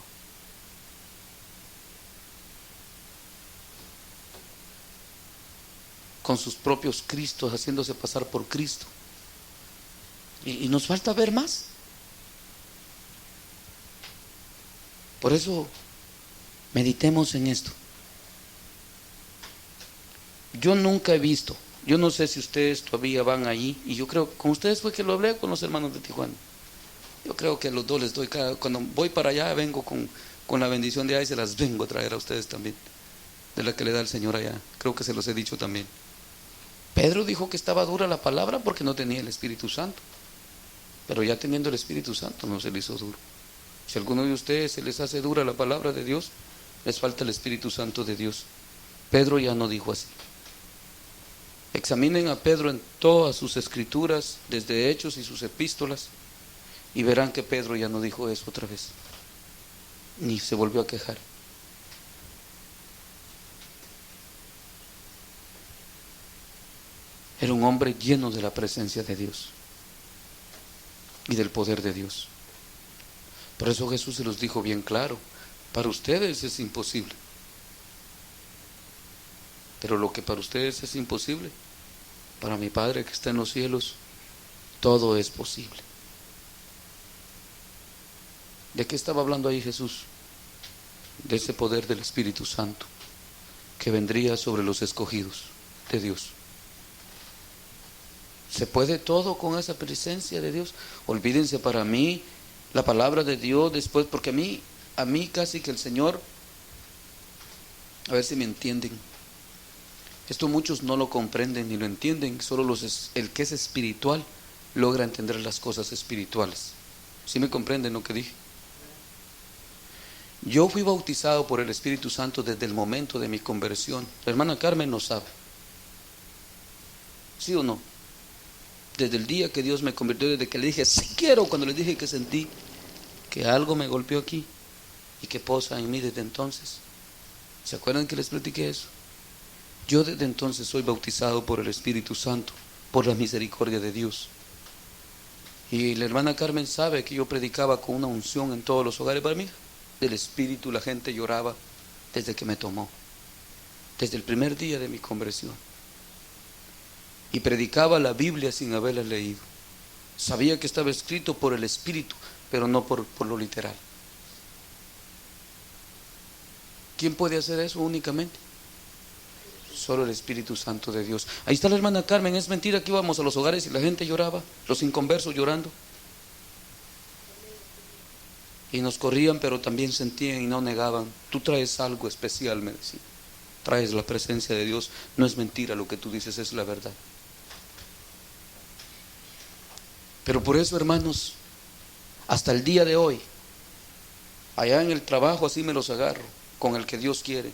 Con sus propios Cristos, haciéndose pasar por Cristo. Y nos falta ver más. Por eso, meditemos en esto. Yo nunca he visto, yo no sé si ustedes todavía van allí, y yo creo, con ustedes fue que lo hablé con los hermanos de Tijuana. Yo creo que a los dos les doy, cuando voy para allá vengo con la bendición de allá y se las vengo a traer a ustedes también, de la que le da el Señor allá. Creo que se los he dicho también. Pedro dijo que estaba dura la palabra porque no tenía el Espíritu Santo, pero ya teniendo el Espíritu Santo no se le hizo duro. Si a alguno de ustedes se les hace dura la palabra de Dios, les falta el Espíritu Santo de Dios. Pedro ya no dijo así. Examinen a Pedro en todas sus escrituras, desde Hechos y sus epístolas, y verán que Pedro ya no dijo eso otra vez. ni se volvió a quejar. Era un hombre lleno de la presencia de Dios y del poder de Dios. Por eso Jesús se los dijo bien claro: para ustedes es imposible, pero lo que para ustedes es imposible, para mi Padre que está en los cielos, todo es posible. ¿De qué estaba hablando ahí Jesús? De ese poder del Espíritu Santo que vendría sobre los escogidos de Dios. ¿Se puede todo con esa presencia de Dios? Olvídense, para mí la palabra de Dios después, porque a mí casi que el Señor, a ver si me entienden, esto muchos no lo comprenden ni lo entienden, solo el que es espiritual logra entender las cosas espirituales. ¿Sí me comprenden lo que dije? Yo fui bautizado por el Espíritu Santo desde el momento de mi conversión. La hermana Carmen no sabe. ¿Sí o no? Desde el día que Dios me convirtió, desde que le dije sí quiero, cuando le dije que sentí que algo me golpeó aquí y que posa en mí desde entonces. ¿Se acuerdan que les platiqué eso? Yo desde entonces soy bautizado por el Espíritu Santo, por la misericordia de Dios. Y la hermana Carmen sabe que yo predicaba con una unción en todos los hogares. Para mí, del Espíritu, la gente lloraba desde que me tomó, desde el primer día de mi conversión. Y predicaba la Biblia sin haberla leído. Sabía que estaba escrito por el Espíritu, pero no por lo literal. ¿Quién puede hacer eso únicamente? Solo el Espíritu Santo de Dios. Ahí está la hermana Carmen. Es mentira que íbamos a los hogares y la gente lloraba, los inconversos llorando, y nos corrían, pero también sentían y no negaban. Tú traes algo especial, me decían. Traes la presencia de Dios. No es mentira lo que tú dices, es la verdad. Pero por eso, hermanos, hasta el día de hoy, allá en el trabajo así me los agarro, con el que Dios quiere.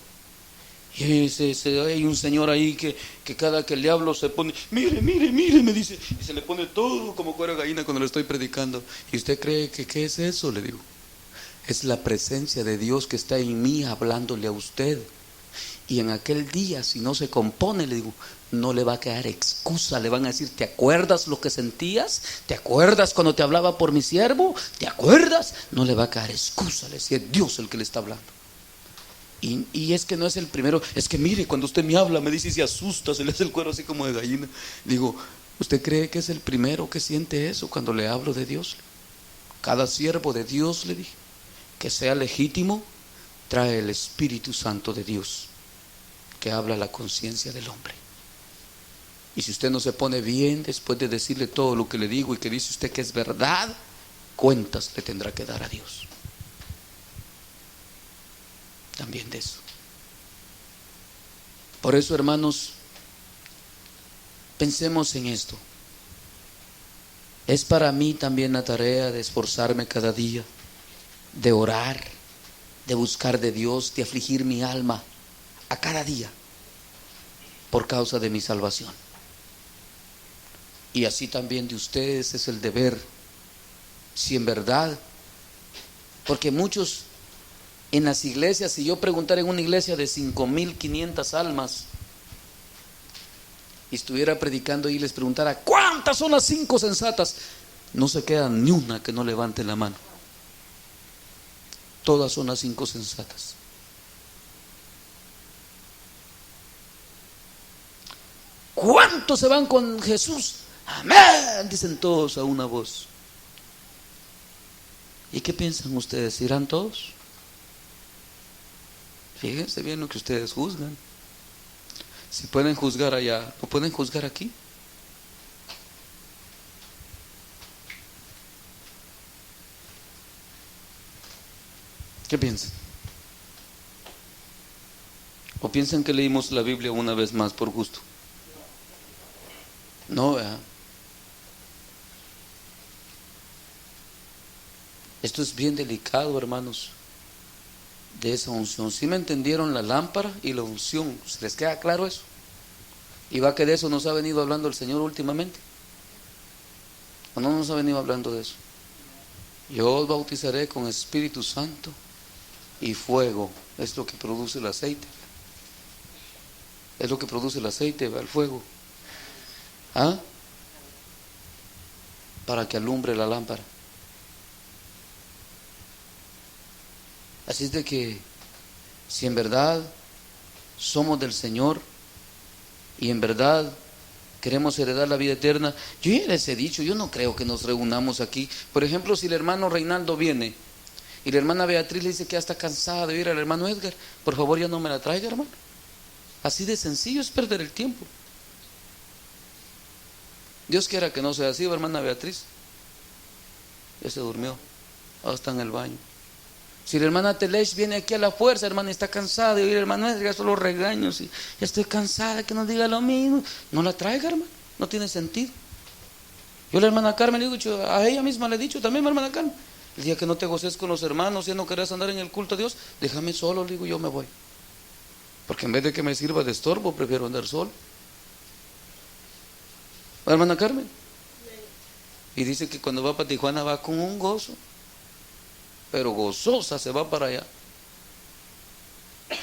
Y hay un señor ahí que cada que le hablo se pone, mire, me dice, y se le pone todo como cuero de gallina cuando le estoy predicando. ¿Y usted cree que qué es eso? Le digo. Es la presencia de Dios que está en mí hablándole a usted. Y en aquel día, si no se compone, le digo, no le va a quedar excusa. Le van a decir: ¿te acuerdas lo que sentías? ¿Te acuerdas cuando te hablaba por mi siervo? ¿Te acuerdas? No le va a quedar excusa. Le decía: Dios el que le está hablando. Y es que no es el primero. Es que mire, cuando usted me habla, me dice y se asusta, se le hace el cuero así como de gallina. Digo, ¿usted cree que es el primero que siente eso cuando le hablo de Dios? Cada siervo de Dios, le dije, que sea legítimo, trae el Espíritu Santo de Dios, que habla a la conciencia del hombre. Y si usted no se pone bien después de decirle todo lo que le digo y que dice usted que es verdad, cuentas le tendrá que dar a Dios también de eso. Por eso, hermanos, pensemos en esto. Es para mí también la tarea de esforzarme cada día, de orar, de buscar de Dios, de afligir mi alma a cada día por causa de mi salvación. Y así también de ustedes es el deber, si en verdad, porque muchos en las iglesias, si yo preguntara en una iglesia de 5,500 almas y estuviera predicando y les preguntara ¿cuántas son las 5 sensatas? No se queda ni una que no levante la mano. Todas son las 5 sensatas. ¿Cuántos se van con Jesús? Amén, dicen todos a una voz. ¿Y qué piensan ustedes? ¿Irán todos? Fíjense bien lo que ustedes juzgan. Si pueden juzgar allá, ¿no pueden juzgar aquí? ¿Qué piensan? ¿O piensan que leímos la Biblia una vez más por gusto? No, ¿verdad? Esto es bien delicado, hermanos, de esa unción. ¿Sí me entendieron la lámpara y la unción? ¿Se les queda claro eso? ¿Y va que de eso nos ha venido hablando el Señor últimamente? ¿O no nos ha venido hablando de eso? Yo os bautizaré con Espíritu Santo y fuego es lo que produce el aceite. Es lo que produce el aceite, el fuego. ¿Ah? Para que alumbre la lámpara. Así es de que si en verdad somos del Señor y en verdad queremos heredar la vida eterna, yo ya les he dicho, yo no creo que nos reunamos aquí. Por ejemplo, si el hermano Reinaldo viene y la hermana Beatriz le dice que ya está cansada de ir al hermano Edgar, por favor ya no me la traiga, hermano. Así de sencillo, es perder el tiempo. Dios quiera que no sea así, hermana Beatriz. Ya se durmió, ahora está en el baño. Si la hermana Telesh viene aquí a la fuerza, hermana, está cansada de oír, hermano, ya solo regaños y ya estoy cansada que nos diga lo mismo, no la traiga, hermano, no tiene sentido. Yo a la hermana Carmen le digo, a ella misma le he dicho también, hermana Carmen, el día que no te goces con los hermanos, ya no querés andar en el culto a Dios, déjame solo, le digo, yo me voy. Porque en vez de que me sirva de estorbo, prefiero andar solo. Hermana Carmen. Y dice que cuando va para Tijuana va con un gozo, pero gozosa se va para allá.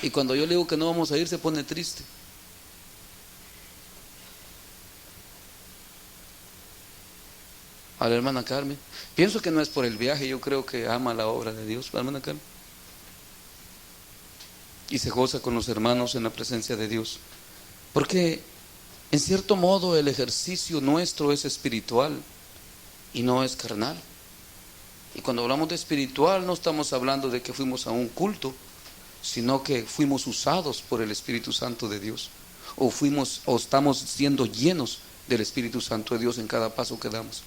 Y cuando yo le digo que no vamos a ir, se pone triste. A la hermana Carmen, pienso que no es por el viaje, yo creo que ama la obra de Dios, la hermana Carmen, y se goza con los hermanos en la presencia de Dios, porque en cierto modo el ejercicio nuestro es espiritual y no es carnal. Y cuando hablamos de espiritual no estamos hablando de que fuimos a un culto, sino que fuimos usados por el Espíritu Santo de Dios, o estamos siendo llenos del Espíritu Santo de Dios en cada paso que damos.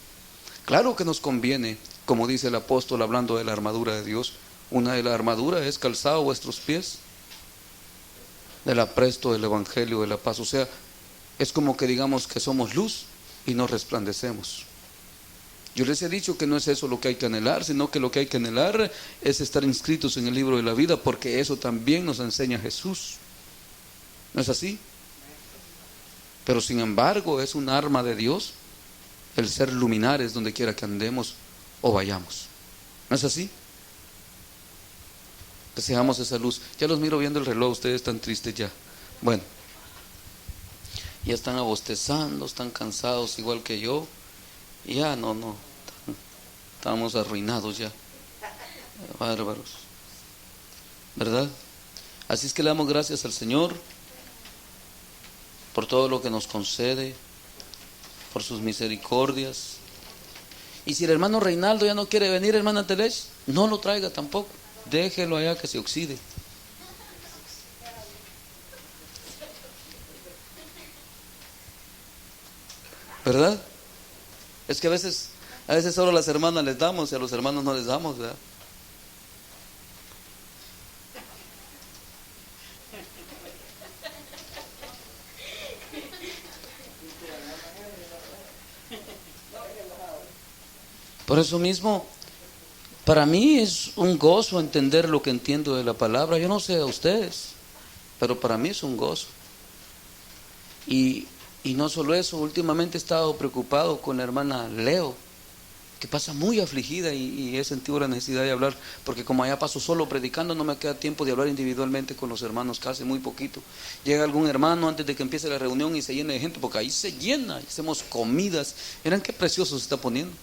Claro que nos conviene, como dice el apóstol hablando de la armadura de Dios, una de la armadura es calzado vuestros pies del apresto del Evangelio de la paz. O sea, es como que digamos que somos luz y no resplandecemos. Yo les he dicho que no es eso lo que hay que anhelar, sino que lo que hay que anhelar es estar inscritos en el libro de la vida, porque eso también nos enseña Jesús. ¿No es así? Pero sin embargo es un arma de Dios el ser luminares donde quiera que andemos o vayamos. ¿No es así? Que seamos esa luz. Ya los miro viendo el reloj, ustedes están tristes ya. Bueno, ya están abostezando, están cansados igual que yo. Ya no, estamos arruinados ya, bárbaros, ¿verdad? Así es que le damos gracias al Señor por todo lo que nos concede, por sus misericordias. Y si el hermano Reinaldo ya no quiere venir, hermana Telesh, no lo traiga tampoco, déjelo allá que se oxide. ¿Verdad? Es que a veces solo a las hermanas les damos y a los hermanos no les damos, ¿verdad? Por eso mismo, para mí es un gozo entender lo que entiendo de la palabra. Yo no sé a ustedes, pero para mí es un gozo. Y no solo eso, últimamente he estado preocupado con la hermana Leo, que pasa muy afligida y he sentido la necesidad de hablar, porque como allá paso solo predicando, no me queda tiempo de hablar individualmente con los hermanos, casi muy poquito. Llega algún hermano antes de que empiece la reunión y se llena de gente, porque ahí se llena, hacemos comidas, miren qué precioso se está poniendo.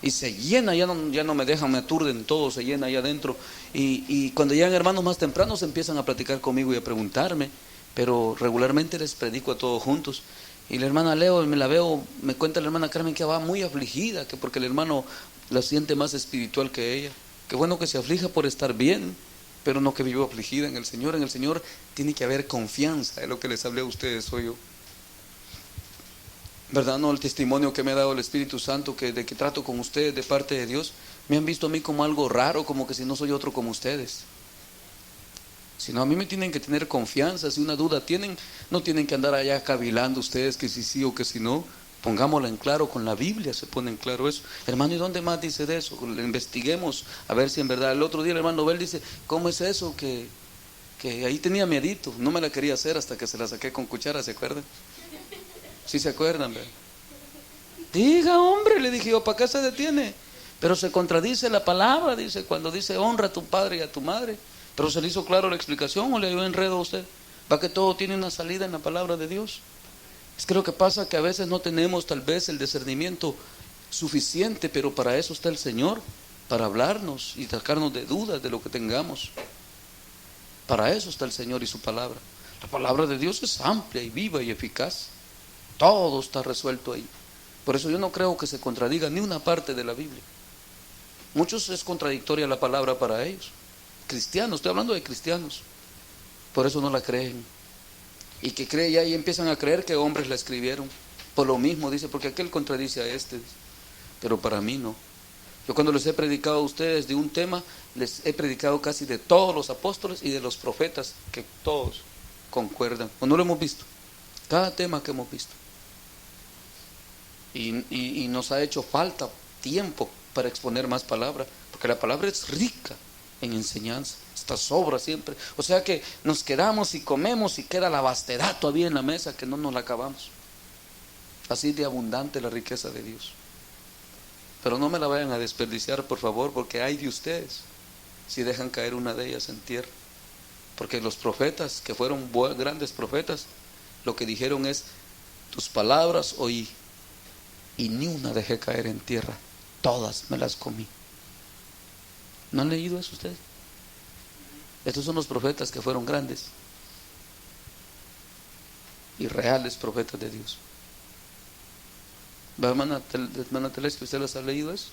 Y se llena, ya no me dejan, me aturden, todo se llena ahí adentro. Y cuando llegan hermanos más tempranos empiezan a platicar conmigo y a preguntarme, pero regularmente les predico a todos juntos. Y la hermana Leo, me cuenta la hermana Carmen que va muy afligida, que porque el hermano la siente más espiritual que ella. Qué bueno que se aflija por estar bien, pero no que viva afligida en el Señor. En el Señor tiene que haber confianza, es lo que les hablé a ustedes, soy yo. ¿Verdad? No, el testimonio que me ha dado el Espíritu Santo, de que trato con ustedes de parte de Dios, me han visto a mí como algo raro, como que si no soy otro como ustedes. Sino a mí me tienen que tener confianza. Si una duda tienen, no tienen que andar allá cavilando ustedes que si sí o que si no. Pongámosla en claro, con la Biblia se pone en claro eso. Hermano, ¿y dónde más dice de eso? Lo investiguemos a ver si en verdad. El otro día el hermano Bel dice, ¿cómo es eso? Que ahí tenía miedito, no me la quería hacer hasta que se la saqué con cuchara, ¿se acuerdan? ¿Sí se acuerdan? ¿Verdad? Diga, hombre, le dije yo, ¿para qué se detiene? Pero se contradice la palabra, dice, cuando dice honra a tu padre y a tu madre. ¿Pero se le hizo claro la explicación o le dio enredo a usted? ¿Va que todo tiene una salida en la palabra de Dios? Es que lo que pasa que a veces no tenemos tal vez el discernimiento suficiente, pero para eso está el Señor, para hablarnos y sacarnos de dudas de lo que tengamos. Para eso está el Señor y su palabra. La palabra de Dios es amplia y viva y eficaz. Todo está resuelto ahí. Por eso yo no creo que se contradiga ni una parte de la Biblia. Muchos es contradictoria la palabra para ellos. Cristianos, estoy hablando de cristianos. Por eso no la creen. Y que creen ya y empiezan a creer que hombres la escribieron. Por lo mismo, dice, porque aquel contradice a este. Pero para mí no. Yo cuando les he predicado a ustedes de un tema, les he predicado casi de todos los apóstoles y de los profetas, que todos concuerdan. ¿O no lo hemos visto? Cada tema que hemos visto. Y nos ha hecho falta tiempo para exponer más palabra, porque la palabra es rica en enseñanza, está sobra siempre. O sea que nos quedamos y comemos y queda la vastedad todavía en la mesa que no nos la acabamos. Así de abundante la riqueza de Dios. Pero no me la vayan a desperdiciar, por favor, porque hay de ustedes si dejan caer una de ellas en tierra. Porque los profetas, que fueron grandes profetas, lo que dijeron es: tus palabras oí y ni una dejé caer en tierra, todas me las comí. ¿No han leído eso ustedes? Estos son los profetas que fueron grandes y reales profetas de Dios. ¿Va, hermana Telesco, usted los ha leído eso?